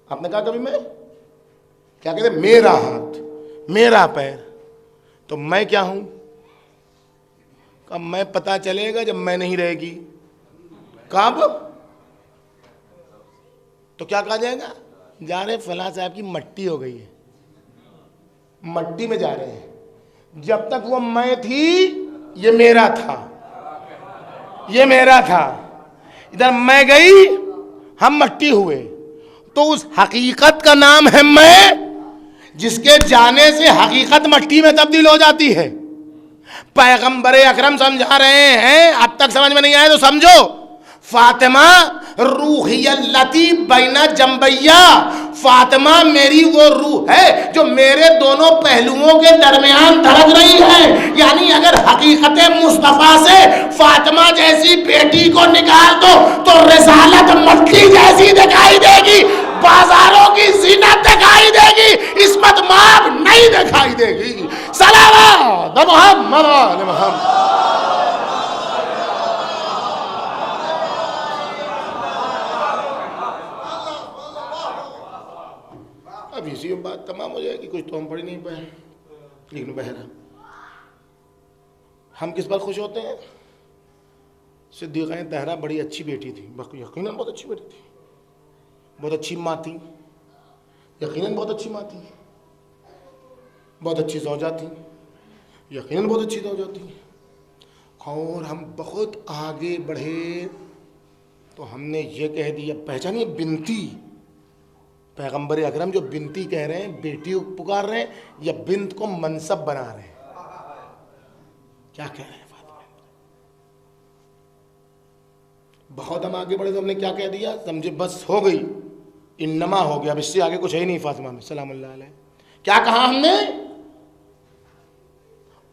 آپ نے کہا کبھی میں؟ کیا کہتے ہیں؟ میرا ہاتھ, میرا پیر. تو میں کیا ہوں؟ کہا میں پتا چلے گا جب میں نہیں رہے گی. کب؟ تو کیا کہا جائے گا؟ جا رہے فلاں صاحب کی مٹی ہو گئی ہے, مٹی میں جا رہے ہیں. جب تک وہ میں تھی یہ میرا تھا, یہ میرا تھا. ادھر میں گئی, ہم مٹی ہوئے. تو اس حقیقت کا نام ہے میں, جس کے جانے سے حقیقت مٹی میں تبدیل ہو جاتی ہے. پیغمبر اکرم سمجھا رہے ہیں, اب تک سمجھ میں نہیں آئے تو سمجھو. فاطمہ روحی اللتی بین جنبیہ, فاطمہ میری وہ روح ہے جو میرے دونوں پہلوؤں کے درمیان دھڑک رہی ہے. یعنی اگر حقیقت مصطفیٰ سے فاطمہ جیسی بیٹی کو نکال دو تو رسالت مٹی جیسی دکھائی دے گی, بازاروں کی زینت دکھائی دے گی, عصمت مآب نہیں دکھائی دے گی. صلوات محمد علی محمد. اب اسی بات تمام ہو جائے گی. کچھ تو ہم پڑھ نہیں پائے, لیکن بہرحال ہم کس پر خوش ہوتے ہیں؟ صدیقہ طاہرہ بڑی اچھی بیٹی تھی, یقیناً بہت اچھی بیٹی تھی, بہت اچھی ماں تھی, یقیناً بہت اچھی ماں تھی, بہت اچھی زوجہ تھی, یقیناً بہت اچھی زوجہ تھی. اور ہم بہت آگے بڑھے تو ہم نے یہ کہہ دیا, پہچانیے بنتی. پیغمبر اکرم جو بنتی کہہ رہے ہیں, بیٹی پکار رہے ہیں, یا بنت کو منصب بنا رہے ہیں؟ کیا کہہ رہے ہیں فاطمہ؟ بہت ہم آگے بڑھے تو ہم نے کیا کہہ دیا, سمجھے بس ہو گئی, انما ہو گیا, اب اس سے آگے کچھ ہے ہی نہیں فاطمہ میں سلام اللہ علیہ. کیا کہا ہم نے؟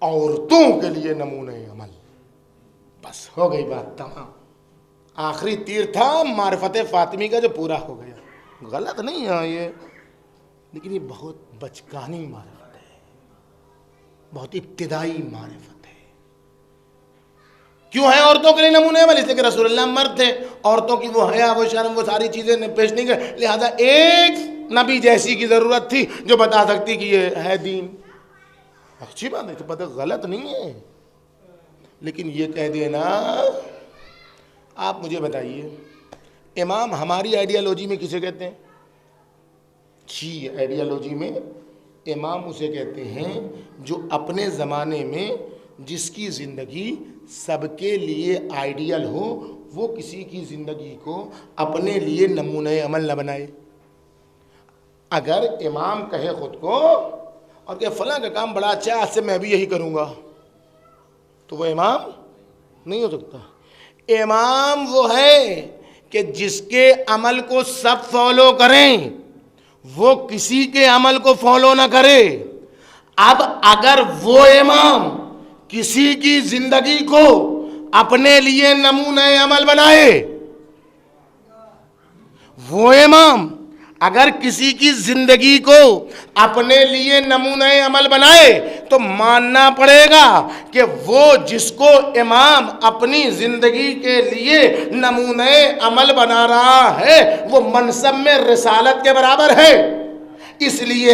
عورتوں کے لیے نمونہ عمل. بس ہو گئی بات تمام. آخری تیر تھا معرفت فاطمی کا جو پورا ہو گیا. غلط نہیں ہے یہ، لیکن یہ بہت بچکانی معرفت ہے، بہت ابتدائی معرفت ہے. کیوں ہے عورتوں کے لیے نمونہ عمل؟ اس لیے کہ رسول اللہ مرد تھے، عورتوں کی وہ حیا، وہ شرم، وہ ساری چیزیں پیش نہیں کر، لہذا ایک نبی جیسی کی ضرورت تھی جو بتا سکتی کہ یہ ہے دین. اچھی بات ہے، تو پتہ غلط نہیں ہے، لیکن یہ کہہ دینا. آپ مجھے بتائیے امام ہماری آئیڈیالوجی میں کسے کہتے ہیں؟ جی آئیڈیالوجی میں امام اسے کہتے ہیں جو اپنے زمانے میں جس کی زندگی سب کے لیے آئیڈیل ہو، وہ کسی کی زندگی کو اپنے لیے نمونہ عمل نہ بنائے. اگر امام کہے خود کو اور کہ فلاں کا کام بڑا اچھا ہے، آج سے میں بھی یہی کروں گا، تو وہ امام نہیں ہو سکتا. امام وہ ہے کہ جس کے عمل کو سب فالو کریں، وہ کسی کے عمل کو فالو نہ کرے. اب اگر وہ امام کسی کی زندگی کو اپنے لیے نمونہ عمل بنائے، وہ امام اگر کسی کی زندگی کو اپنے لیے نمونہ عمل بنائے تو ماننا پڑے گا کہ وہ جس کو امام اپنی زندگی کے لیے نمونہ عمل بنا رہا ہے وہ منصب میں رسالت کے برابر ہے. اس لیے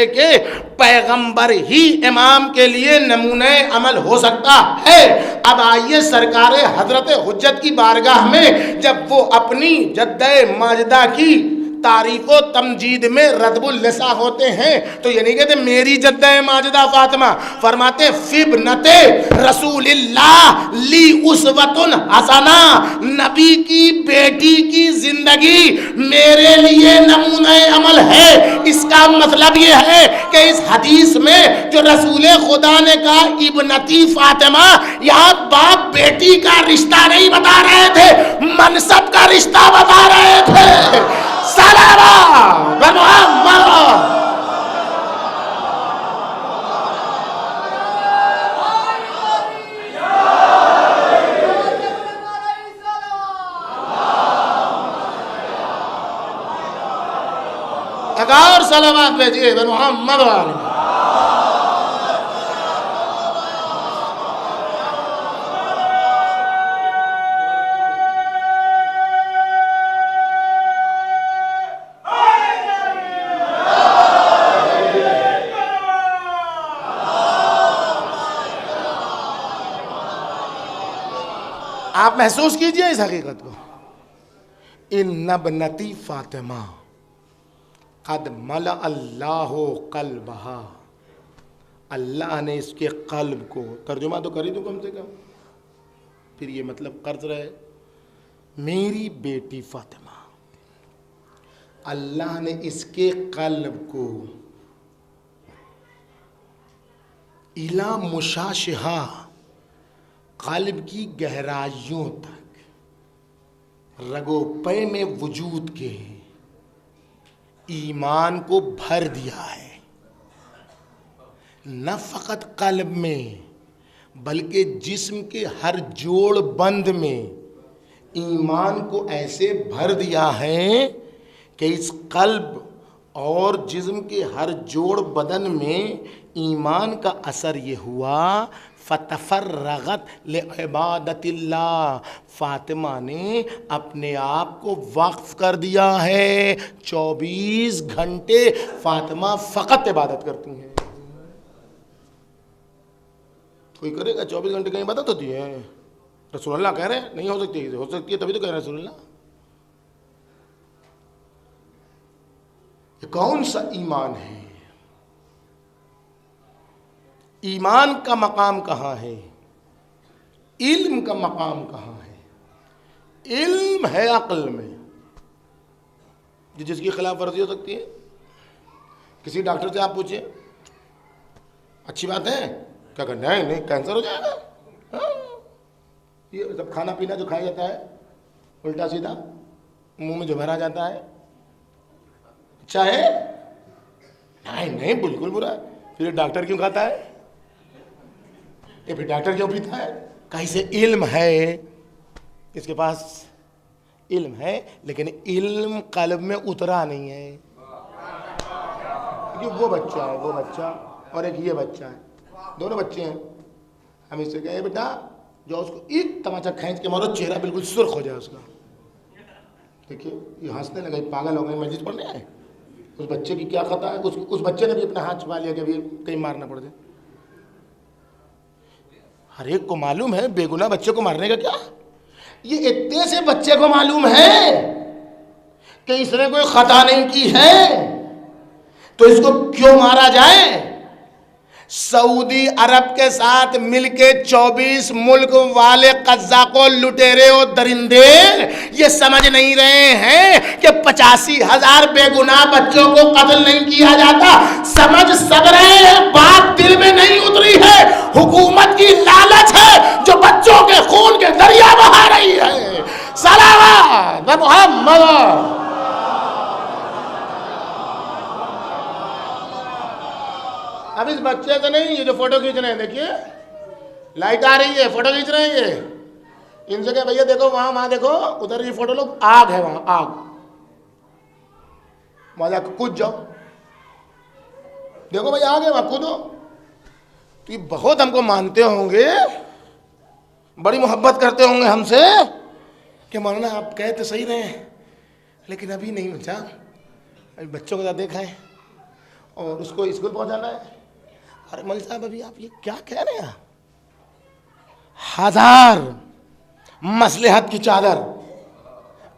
کہ پیغمبر ہی امام کے لیے نمونہ عمل ہو سکتا ہے. اب آئیے سرکار حضرت حجت کی بارگاہ میں جب وہ اپنی جدہ ماجدہ کی تعریف و تمجید میں ردب اللسا ہوتے ہیں تو یہ نہیں کہتے میری جدہ ماجدہ فاطمہ، فرماتے فبنت رسول اللہ لی اسوۃ حسنہ، نبی کی بیٹی کی زندگی میرے لیے نمونہ عمل ہے. اس کا مطلب یہ ہے کہ اس حدیث میں جو رسول خدا نے کہا ابنتی فاطمہ، یہاں باپ بیٹی کا رشتہ نہیں بتا رہے تھے، منصب کا رشتہ بتا رہے تھے. سلام محمد. اور سلامات بھیجیے محمد والے. آپ محسوس کیجئے اس حقیقت کو. ان ابنتی فاطمہ قد ملأ اللہ قلبہا، اللہ نے اس کے قلب کو، ترجمہ تو کری دوں کم سے کم، پھر یہ مطلب قرض رہے، میری بیٹی فاطمہ، اللہ نے اس کے قلب کو الا مشاشہا، قلب کی گہرائیوں تک، رگو پے میں وجود کے ایمان کو بھر دیا ہے. نہ فقط قلب میں بلکہ جسم کے ہر جوڑ بند میں ایمان کو ایسے بھر دیا ہے کہ اس قلب اور جسم کے ہر جوڑ بدن میں ایمان کا اثر یہ ہوا فتفرغت لعبادت اللہ، فاطمہ نے اپنے آپ کو وقف کر دیا ہے. 24 گھنٹے فاطمہ فقط عبادت کرتی ہیں. کوئی کرے گا 24 گھنٹے کہیں عبادت ہوتی ہے؟ رسول اللہ کہہ رہے ہیں نہیں ہو سکتی، ہو سکتی ہے تبھی تو کہہ رہے ہیں رسول اللہ. یہ کون سا ایمان ہے؟ ایمان کا مقام کہاں ہے؟ علم کا مقام کہاں ہے؟ علم ہے عقل میں، جس کی خلاف ورزی ہو سکتی ہے. کسی ڈاکٹر سے آپ پوچھیں اچھی بات ہے کیا کرنا ہے؟ نہیں کینسر ہو جائے گا. یہ سب کھانا پینا جو کھایا جاتا ہے الٹا سیدھا منہ میں جو بھرا جاتا ہے، اچھا ہے؟ نہیں بالکل برا ہے. پھر ڈاکٹر کیوں کھاتا ہے؟ یہ پھر ڈاکٹر کیوں پیتا ہے؟ کہیں سے علم ہے، اس کے پاس علم ہے، لیکن علم قلب میں اترا نہیں ہے. کیونکہ وہ بچہ اور ایک یہ بچہ ہے، دونوں بچے ہیں. ہم اس سے کہیں بیٹا جو اس کو ایک تماچا کھینچ کے مارو، چہرہ بالکل سرخ ہو جائے اس کا. دیکھیے یہ ہنسنے لگے، پاگل ہو گئے، مسجد پڑھنے آئے. اس بچے کی کیا خطا ہے؟ اس بچے نے بھی اپنا ہاتھ چھپا لیا کہ ابھی کہیں مارنا پڑ جائے. ہر ایک کو معلوم ہے بے گناہ بچے کو مارنے کا کیا. یہ اتنے سے بچے کو معلوم ہے کہ اس نے کوئی خطا نہیں کی ہے تو اس کو کیوں مارا جائے. سعودی عرب کے ساتھ مل کے 24 ملک والے قزاقوں، لٹیرے اور درندے یہ سمجھ نہیں رہے ہیں کہ 85,000 بے گناہ بچوں کو قتل نہیں کیا جاتا. سمجھ سک رہے ہیں، بات دل میں نہیں اتری ہے. حکومت کی لالچ ہے جو بچوں کے خون کے دریا بہا رہی ہے. صلوات محمد. اب اس بچے سے نہیں، یہ جو فوٹو کھینچ رہے ہیں، دیکھیے لائٹ آ رہی ہے، فوٹو کھینچ رہے ہیں یہ. ان سے کہ بھیا دیکھو وہاں دیکھو ادھر یہ فوٹو لو، آگ ہے وہاں، آگ. وہاں جا کے کود جاؤ، دیکھو بھائی آگ ہے وہاں، کودو. تو یہ بہت ہم کو مانتے ہوں گے، بڑی محبت کرتے ہوں گے ہم سے کہ مولانا آپ کہتے صحیح رہے ہیں لیکن ابھی نہیں مچا، ابھی بچوں کو ذرا دیکھا ہے اور اس کو اسکول پہنچانا ہے. ارے مول صاحب ابھی آپ یہ کیا کہہ رہے ہیں؟ 1000 مصلحت کی چادر،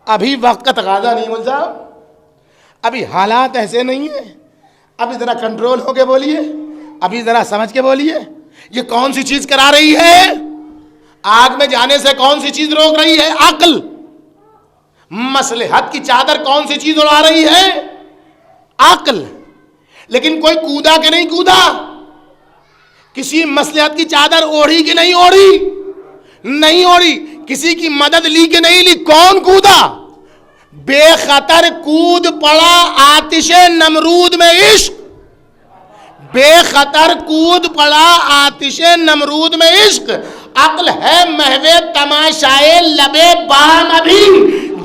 ابھی وقت کا تقاضا نہیں مول صاحب، ابھی حالات ایسے نہیں ہیں. ابھی ذرا کنٹرول ہو کے بولیے، ابھی ذرا سمجھ کے بولیے. یہ کون سی چیز کرا رہی ہے؟ آگ میں جانے سے کون سی چیز روک رہی ہے؟ عقل. مصلحت کی چادر کون سی چیز اڑا رہی ہے؟ عقل. لیکن کوئی کودا کہ نہیں کودا؟ کسی مصلحت کی چادر اوڑھی کہ نہیں اوڑھی؟ نہیں اوڑھی. کسی کی مدد لی کہ نہیں لی؟ کون کودا؟ بے خطر کود پڑا آتش نمرود میں عشق. بے خطر کود پڑا آتش نمرود میں عشق. عقل ہے محو تماشائے لبے بام. ابھی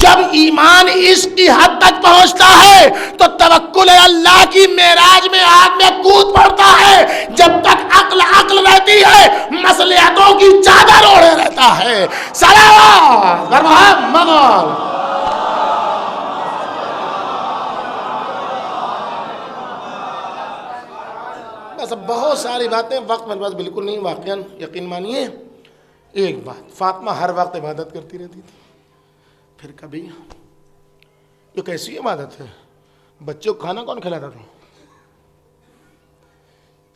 جب ایمان عشق کی حد تک پہنچتا ہے تو توکل اللہ کی معراج میں آگ میں کود پڑتا ہے. جب تک عقل رہتی ہے مصلحتوں کی چادر اوڑھے رہتا ہے. صلوات محمد. بس بہت ساری باتیں وقت میرے پاس بالکل نہیں. واقعاً یقین مانیے ایک بات، فاطمہ ہر وقت عبادت کرتی رہتی تھی. پھر کبھی یہ کیسی عبادت ہے؟ بچوں کو کھانا کون کھلاتا تھا؟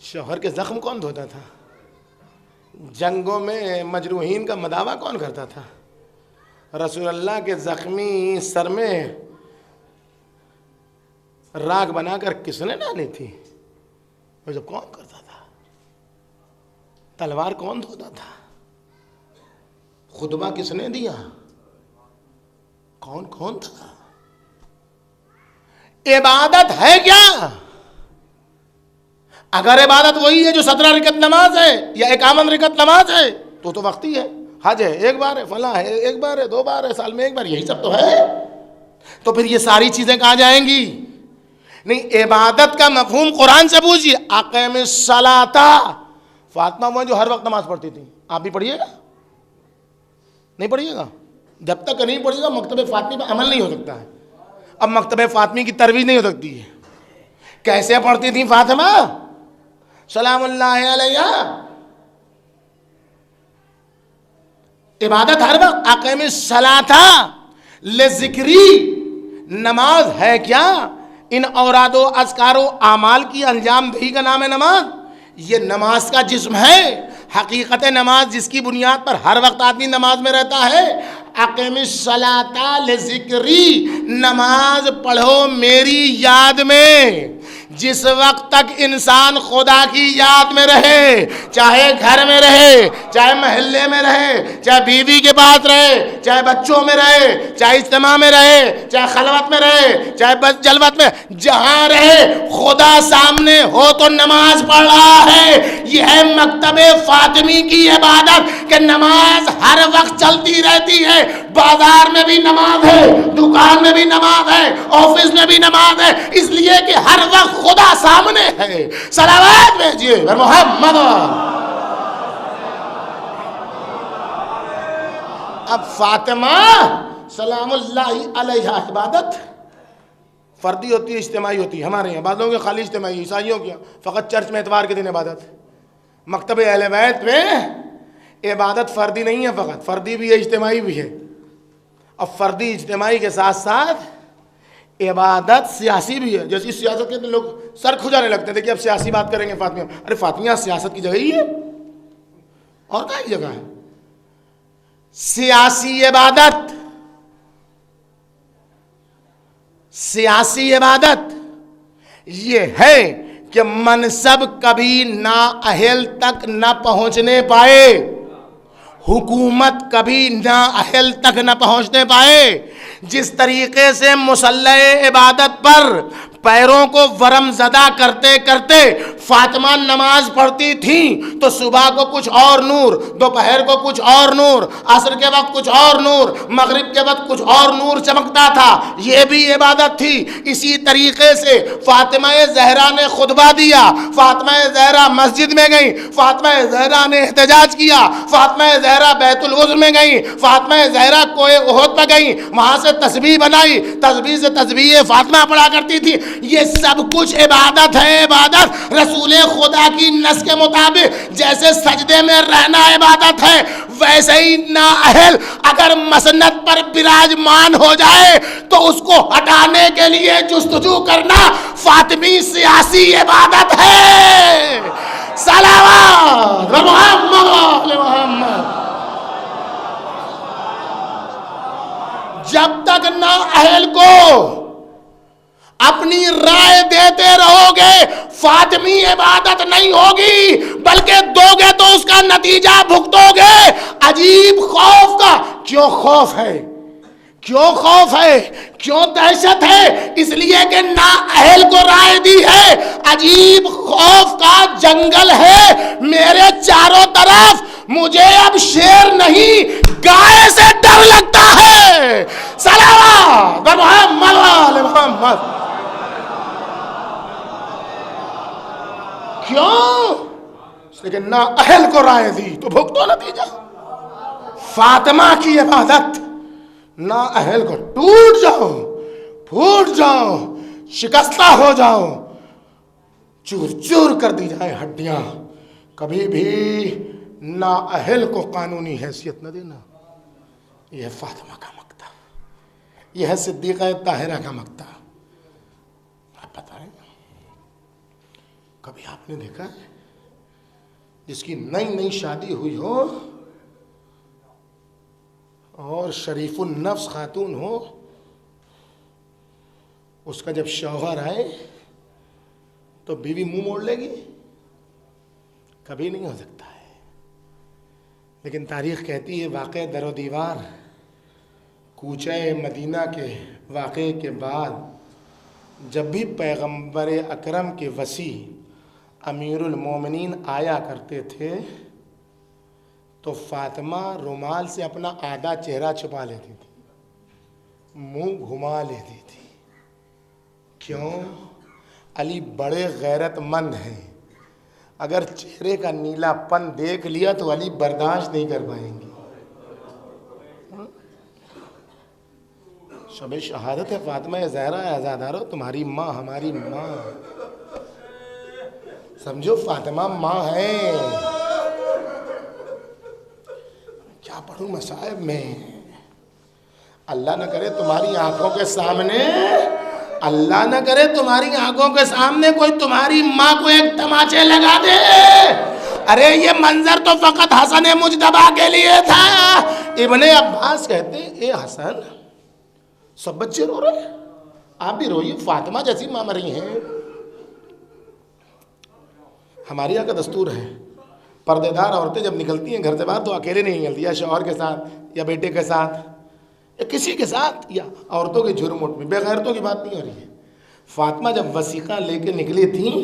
شوہر کے زخم کون دھوتا تھا؟ جنگوں میں مجروحین کا مداوع کون کرتا تھا؟ رسول اللہ کے زخمی سر میں راکھ بنا کر کس نے ڈالی تھی؟ وہ جو کون کرتا تھا؟ تلوار کون دھوتا تھا؟ خطبہ کس نے دیا؟ کون تھا؟ عبادت ہے کیا؟ اگر عبادت وہی ہے جو 17 رکعت نماز ہے یا 51 رکعت نماز ہے تو وقتی ہے. حج ہے ایک بار ہے، فلاں ہے ایک بار ہے، 2 بار ہے، سال میں ایک بار، یہی سب تو ہے. تو پھر یہ ساری چیزیں کہاں جائیں گی؟ نہیں، عبادت کا مفہوم قرآن سے پوچھیے. اقیم الصلاۃ. فاطمہ وہ جو ہر وقت نماز پڑھتی تھی، آپ بھی پڑھیے گا؟ نہیں پڑھیے گا؟ جب تک نہیں پڑھیے گا مکتب فاطمی پہ عمل نہیں ہو سکتا ہے. اب مکتب فاطمی کی ترویج نہیں ہو سکتی ہے. کیسے پڑھتی تھی فاطمہ سلام اللہ علیہ؟ عبادت ہر وقت. اقیم الصلاۃ لذکری. نماز ہے کیا؟ ان اوراد و اذکار و اعمال کی انجام دہی کا نام ہے نماز. یہ نماز کا جسم ہے. حقیقت نماز جس کی بنیاد پر ہر وقت آدمی نماز میں رہتا ہے. اقیم الصلاۃ لذکری. نماز پڑھو میری یاد میں. جس وقت تک انسان خدا کی یاد میں رہے، چاہے گھر میں رہے، چاہے محلے میں رہے، چاہے بیوی کے پاس رہے، چاہے بچوں میں رہے، چاہے اجتماع میں رہے، چاہے خلوت میں رہے، چاہے بس جلوت میں، جہاں رہے خدا سامنے ہو تو نماز پڑھ رہا ہے۔ یہ ہے مکتب فاطمی کی عبادت کہ نماز ہر وقت چلتی رہتی ہے۔ بازار میں بھی نماز ہے، دکان میں بھی نماز ہے، آفس میں بھی نماز ہے، اس لیے کہ ہر وقت خدا سامنے ہے۔ صلوات بھیجیے محمد۔ اب فاطمہ سلام اللہ علیہ عبادت فردی ہوتی ہے، اجتماعی ہوتی ہے۔ ہمارے یہاں بعض لوگوں کے خالی اجتماعی، عیسائیوں کی فقط چرچ میں اتوار کے دن عبادت۔ مکتب اہل بیت میں عبادت فردی نہیں ہے، فقط فردی بھی ہے، اجتماعی بھی ہے۔ اب فردی اجتماعی کے ساتھ ساتھ عبادت سیاسی بھی ہے۔ جیسی سیاست کے لوگ سر کھجانے لگتے ہیں، دیکھیے اب سیاسی بات کریں گے فاطمیہ، ارے فاطمیہ سیاست کی جگہ ہی ہے، اور کیا کی جگہ ہے؟ سیاسی عبادت، سیاسی عبادت یہ ہے کہ منصب کبھی نااہل تک نہ پہنچنے پائے، حکومت کبھی نااہل تک نہ پہنچنے پائے۔ جس طریقے سے مصلی عبادت پر پیروں کو ورم زدہ کرتے کرتے فاطمہ نماز پڑھتی تھیں تو صبح کو کچھ اور نور، دوپہر کو کچھ اور نور، عصر کے وقت کچھ اور نور، مغرب کے وقت کچھ اور نور چمکتا تھا، یہ بھی عبادت تھی۔ اسی طریقے سے فاطمہ زہرا نے خطبہ دیا، فاطمہ زہرا مسجد میں گئی، فاطمہ زہرا نے احتجاج کیا، فاطمہ زہرا بیت العز میں گئی، فاطمہ زہرا کوہ احد پہ گئی، وہاں سے تسبیح بنائی، تسبیح سے تسبیح فاطمہ پڑھا کرتی تھی۔ یہ سب کچھ عبادت ہے۔ عبادت رسول خدا کی نص کے مطابق جیسے سجدے میں رہنا عبادت ہے، ویسے ہی نااہل اگر مسند پر براجمان ہو جائے تو اس کو ہٹانے کے لیے جستجو کرنا فاطمی سیاسی عبادت ہے۔ صلوات محمد محمد۔ جب تک نااہل کو اپنی رائے دیتے رہو گے فاطمی عبادت نہیں ہوگی، بلکہ دو گے تو اس کا نتیجہ بھگتو گے۔ عجیب خوف کا کیوں خوف ہے؟ کیوں خوف ہے؟ کیوں دہشت ہے؟ اس لیے کہ نااہل کو رائے دی ہے۔ عجیب خوف کا جنگل ہے میرے چاروں طرف، مجھے اب شیر نہیں گائے سے ڈر لگتا ہے۔ صلوات محمد محمد۔ کیوں؟ لیکن نااہل کو رائے دی تو بھگتو نتیجہ۔ فاطمہ کی عبادت نااہل کو ٹوٹ جاؤ، پھوٹ جاؤ، شکستہ ہو جاؤ، چور چور کر دی جائے ہڈیاں، کبھی بھی نااہل کو قانونی حیثیت نہ دینا۔ یہ ہے فاطمہ کا مکتب، یہ ہے صدیقہ طاہرہ کا مکتب۔ آپ بتائیں کبھی آپ نے دیکھا ہے جس کی نئی نئی شادی ہوئی ہو اور شریف النفس خاتون ہو، اس کا جب شوہر آئے تو بیوی منہ موڑ لے گی؟ کبھی نہیں ہو سکتا ہے۔ لیکن تاریخ کہتی ہے واقعہ در و دیوار کوچہ مدینہ کے واقعے کے بعد جب بھی پیغمبر اکرم کے وصی امیر المومنین آیا کرتے تھے تو فاطمہ رومال سے اپنا آدھا چہرہ چھپا لیتی تھی، منہ گھما لیتی تھی۔ کیوں؟ علی بڑے غیرت مند ہیں، اگر چہرے کا نیلا پن دیکھ لیا تو علی برداشت نہیں کر پائیں گے۔ شب شہادت ہے فاطمہ زہرا عزادارو، تمہاری ماں ہماری ماں، سمجھو فاطمہ ماں ہے۔ کیا پڑھوں مصائب میں؟ اللہ نہ کرے تمہاری آنکھوں کے سامنے، اللہ نہ کرے تمہاری آنکھوں کے سامنے کوئی تمہاری ماں کو ایک تماچے لگا دے۔ ارے یہ منظر تو فقط حسن مجتبیٰ کے لیے تھا۔ ابن عباس کہتے ہیں اے حسن، سب بچے رو رہے ہیں، آپ بھی روئیے، فاطمہ جیسی ماں مری ہیں، ہمارے یہاں کا دستور ہے، پردے دار عورتیں جب نکلتی ہیں گھر سے باہر تو اکیلے نہیں نکلتی، یا شوہر کے ساتھ یا بیٹے کے ساتھ یا کسی کے ساتھ، یا عورتوں کے جھرمٹ میں، بے غیرتوں کی بات نہیں ہو رہی ہے۔ فاطمہ جب وثیقہ لے کے نکلی تھیں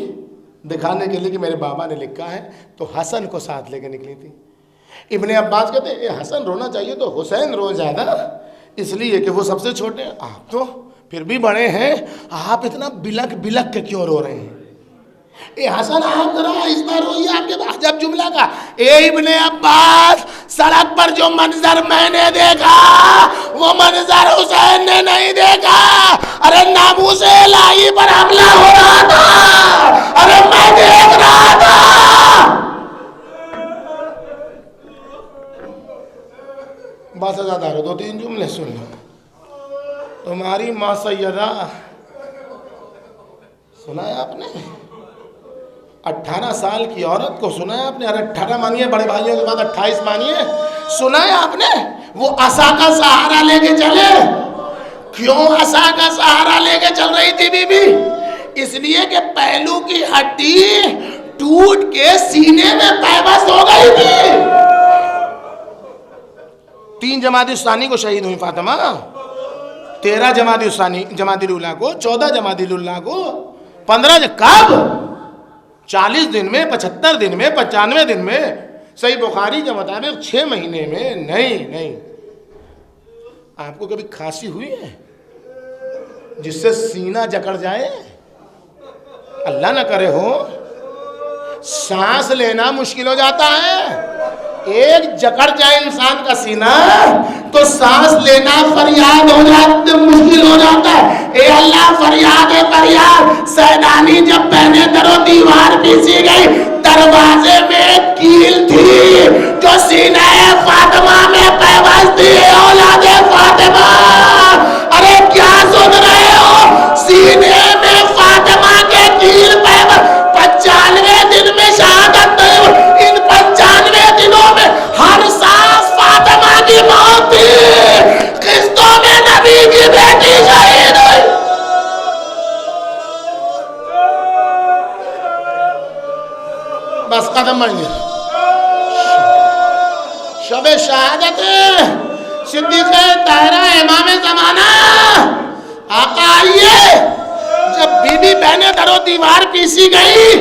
دکھانے کے لیے کہ میرے بابا نے لکھا ہے، تو حسن کو ساتھ لے کے نکلی تھی۔ ابن عباس کہتے ہیں حسن رونا چاہیے تو حسین رو زیادہ، اس لیے کہ وہ سب سے چھوٹے ہیں، آپ تو پھر بھی بڑے ہیں، آپ اتنا بلک بلک کے کیوں رو رہے ہیں؟ اے حسن آپ ذرا آہستہ روئیے، آپ کے عجب جملہ کا، اے ابن عباس سڑک پر جو منظر میں نے دیکھا وہ منظر حسین نے نہیں دیکھا، ارے ناموس الہی پر حملہ ہو رہا تھا، ارے میں دیکھ رہا تھا۔ بس زیادہ رو، 2-3 جملے سن لو۔ تمہاری ماں سیدہ، سنا ہے آپ نے 18 سال کی عورت کو، سنا ہے آپ نے؟ ارے 18 مانیے، بڑے بھائیوں کے بعد 28 مانیے، سنا ہے آپ نے؟ وہ عصا کا سہارا لے کے چلے۔ کیوں عصا کا سہارا لے کے چل رہی تھی بی بی؟ اس لیے کہ پہلو کی ہڈی ٹوٹ کے سینے میں پیوست ہو گئی تھی۔ 3 جمادی الثانی کو شہید ہوئی فاطمہ، 13 جمادی الاولیٰ کو، 14 جمادی الاولیٰ کو، 15 کب؟ 40 دن میں، 75 دن میں، 95 دن میں، صحیح بخاری کے مطابق 6 مہینے میں۔ نہیں، آپ کو کبھی کھانسی ہوئی ہے جس سے سینہ جکڑ جائے؟ اللہ نہ کرے ہو، سانس لینا مشکل ہو جاتا ہے، ایک جکڑ جائے انسان کا سینہ تو سانس لینا فریاد ہو جاتا، مشکل ہو جاتا ہے۔ اے اللہ فریاد ہے فریاد، سیدانی جب پہنے در و دیوار پیسی گئی، دروازے میں کیل تھی جو سینہ فاطمہ میں پیوست تھی۔ اولاد فاطمہ، ارے کیا سن رہے ہو؟ سینے میں فاطمہ کے کیل پیوست، 95 دن میں شہادت نہیں ہوئی، ان 95 دنوں میں ہر سانس فاطمہ کی موت تھی، قسطوں میں نبی کی بیٹی شہید ہوئی۔ بس قدم بڑھیں، شب شہادت صدیق طاہرہ امام زمانہ آقا آئیے۔ جب بی بی بہنیں در و دیوار پیسی گئی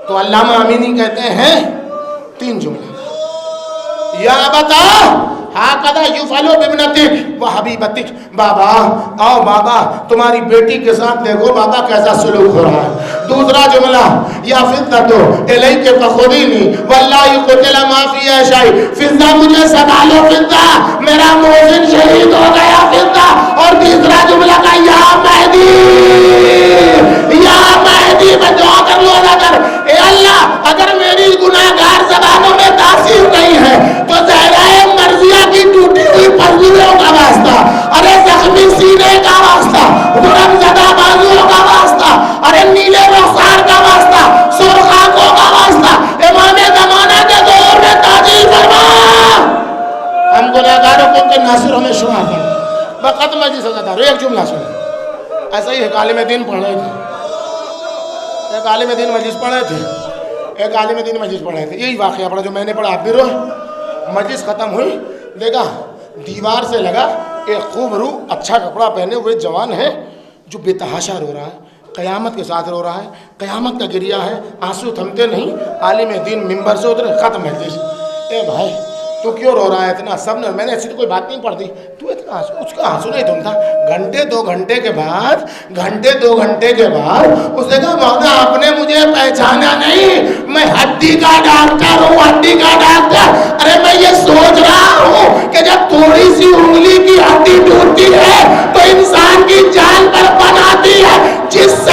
تو علامہ امینی کہتے ہیں 3 جملہ، یا بتا ہاکذا یفعلوا بابنتک و حبیبتک، بابا آؤ بابا تمہاری بیٹی کے ساتھ دیکھو بابا کیسا سلوک ہو رہا ہے۔ دوسرا جملہ، یا فضتو الیک فخذینی واللہ قتل ما فی عشائی، فضہ مجھے سنبھالو فضہ، میرا محسن شہید ہو گیا فضہ۔ اور تیسرا جملہ کا، یا مہدی، یا مہدی، میں دعا کر لو ادا کر، اے اللہ اگر میری گناہگار زبانوں میں تاثیر نہیں ہے تو زہرہ مرضیہ کی ٹوٹی ہوئی پھلیوں کا واسطہ، ارے زخمی سینے کا واسطہ، ورم زدہ بازوؤں کا واسطہ، ارے نیلے رخسار کا واسطہ، سرخ آنکھوں کا واسطہ، امام زمانہ کے دور میں تعجیل فرما۔ ہم گناہگاروں کو ان کے ناصر ہمیں شمار کریں۔ بقت مجلس سزا، ایک جملہ سنیں، ایسا ہی ایک عالم دین پڑھ رہے تھے، ایک عالم دین مجلس پڑھے تھے، ایک عالم دین مجلس پڑھے تھے، یہی واقعہ پڑھا جو میں نے پڑھا، آپ بھی روئے۔ مجلس ختم ہوئی، دیکھا دیوار سے لگا ایک خوب روح اچھا کپڑا پہنے ہوئے جوان ہے جو بے تحاشا رو رہا ہے، قیامت کے ساتھ رو رہا ہے، قیامت کا گریہ ہے، آنسو تھمتے نہیں۔ عالم دین ممبر سے اترے، ختم مجلس۔ اے بھائی تو کیوں رو رہا ہے اتنا؟ سب نے، میں نے ایسی تو کوئی بات نہیں پڑھ دی، تو اتنا آنسو، اس کا آنسو نہیں تھمتا۔ گھنٹے 2 گھنٹے کے بعد اس نے کہا مولا آپ نے مجھے پہچانا نہیں، میں ہڈی کا ڈاکٹر ہوں، ہڈی کا ڈاکٹر۔ ارے میں یہ سوچ رہا ہوں کہ جب تھوڑی سی انگلی کی ہڈی ٹوٹتی ہے تو انسان کی جان پر پن آتی ہے، جس سے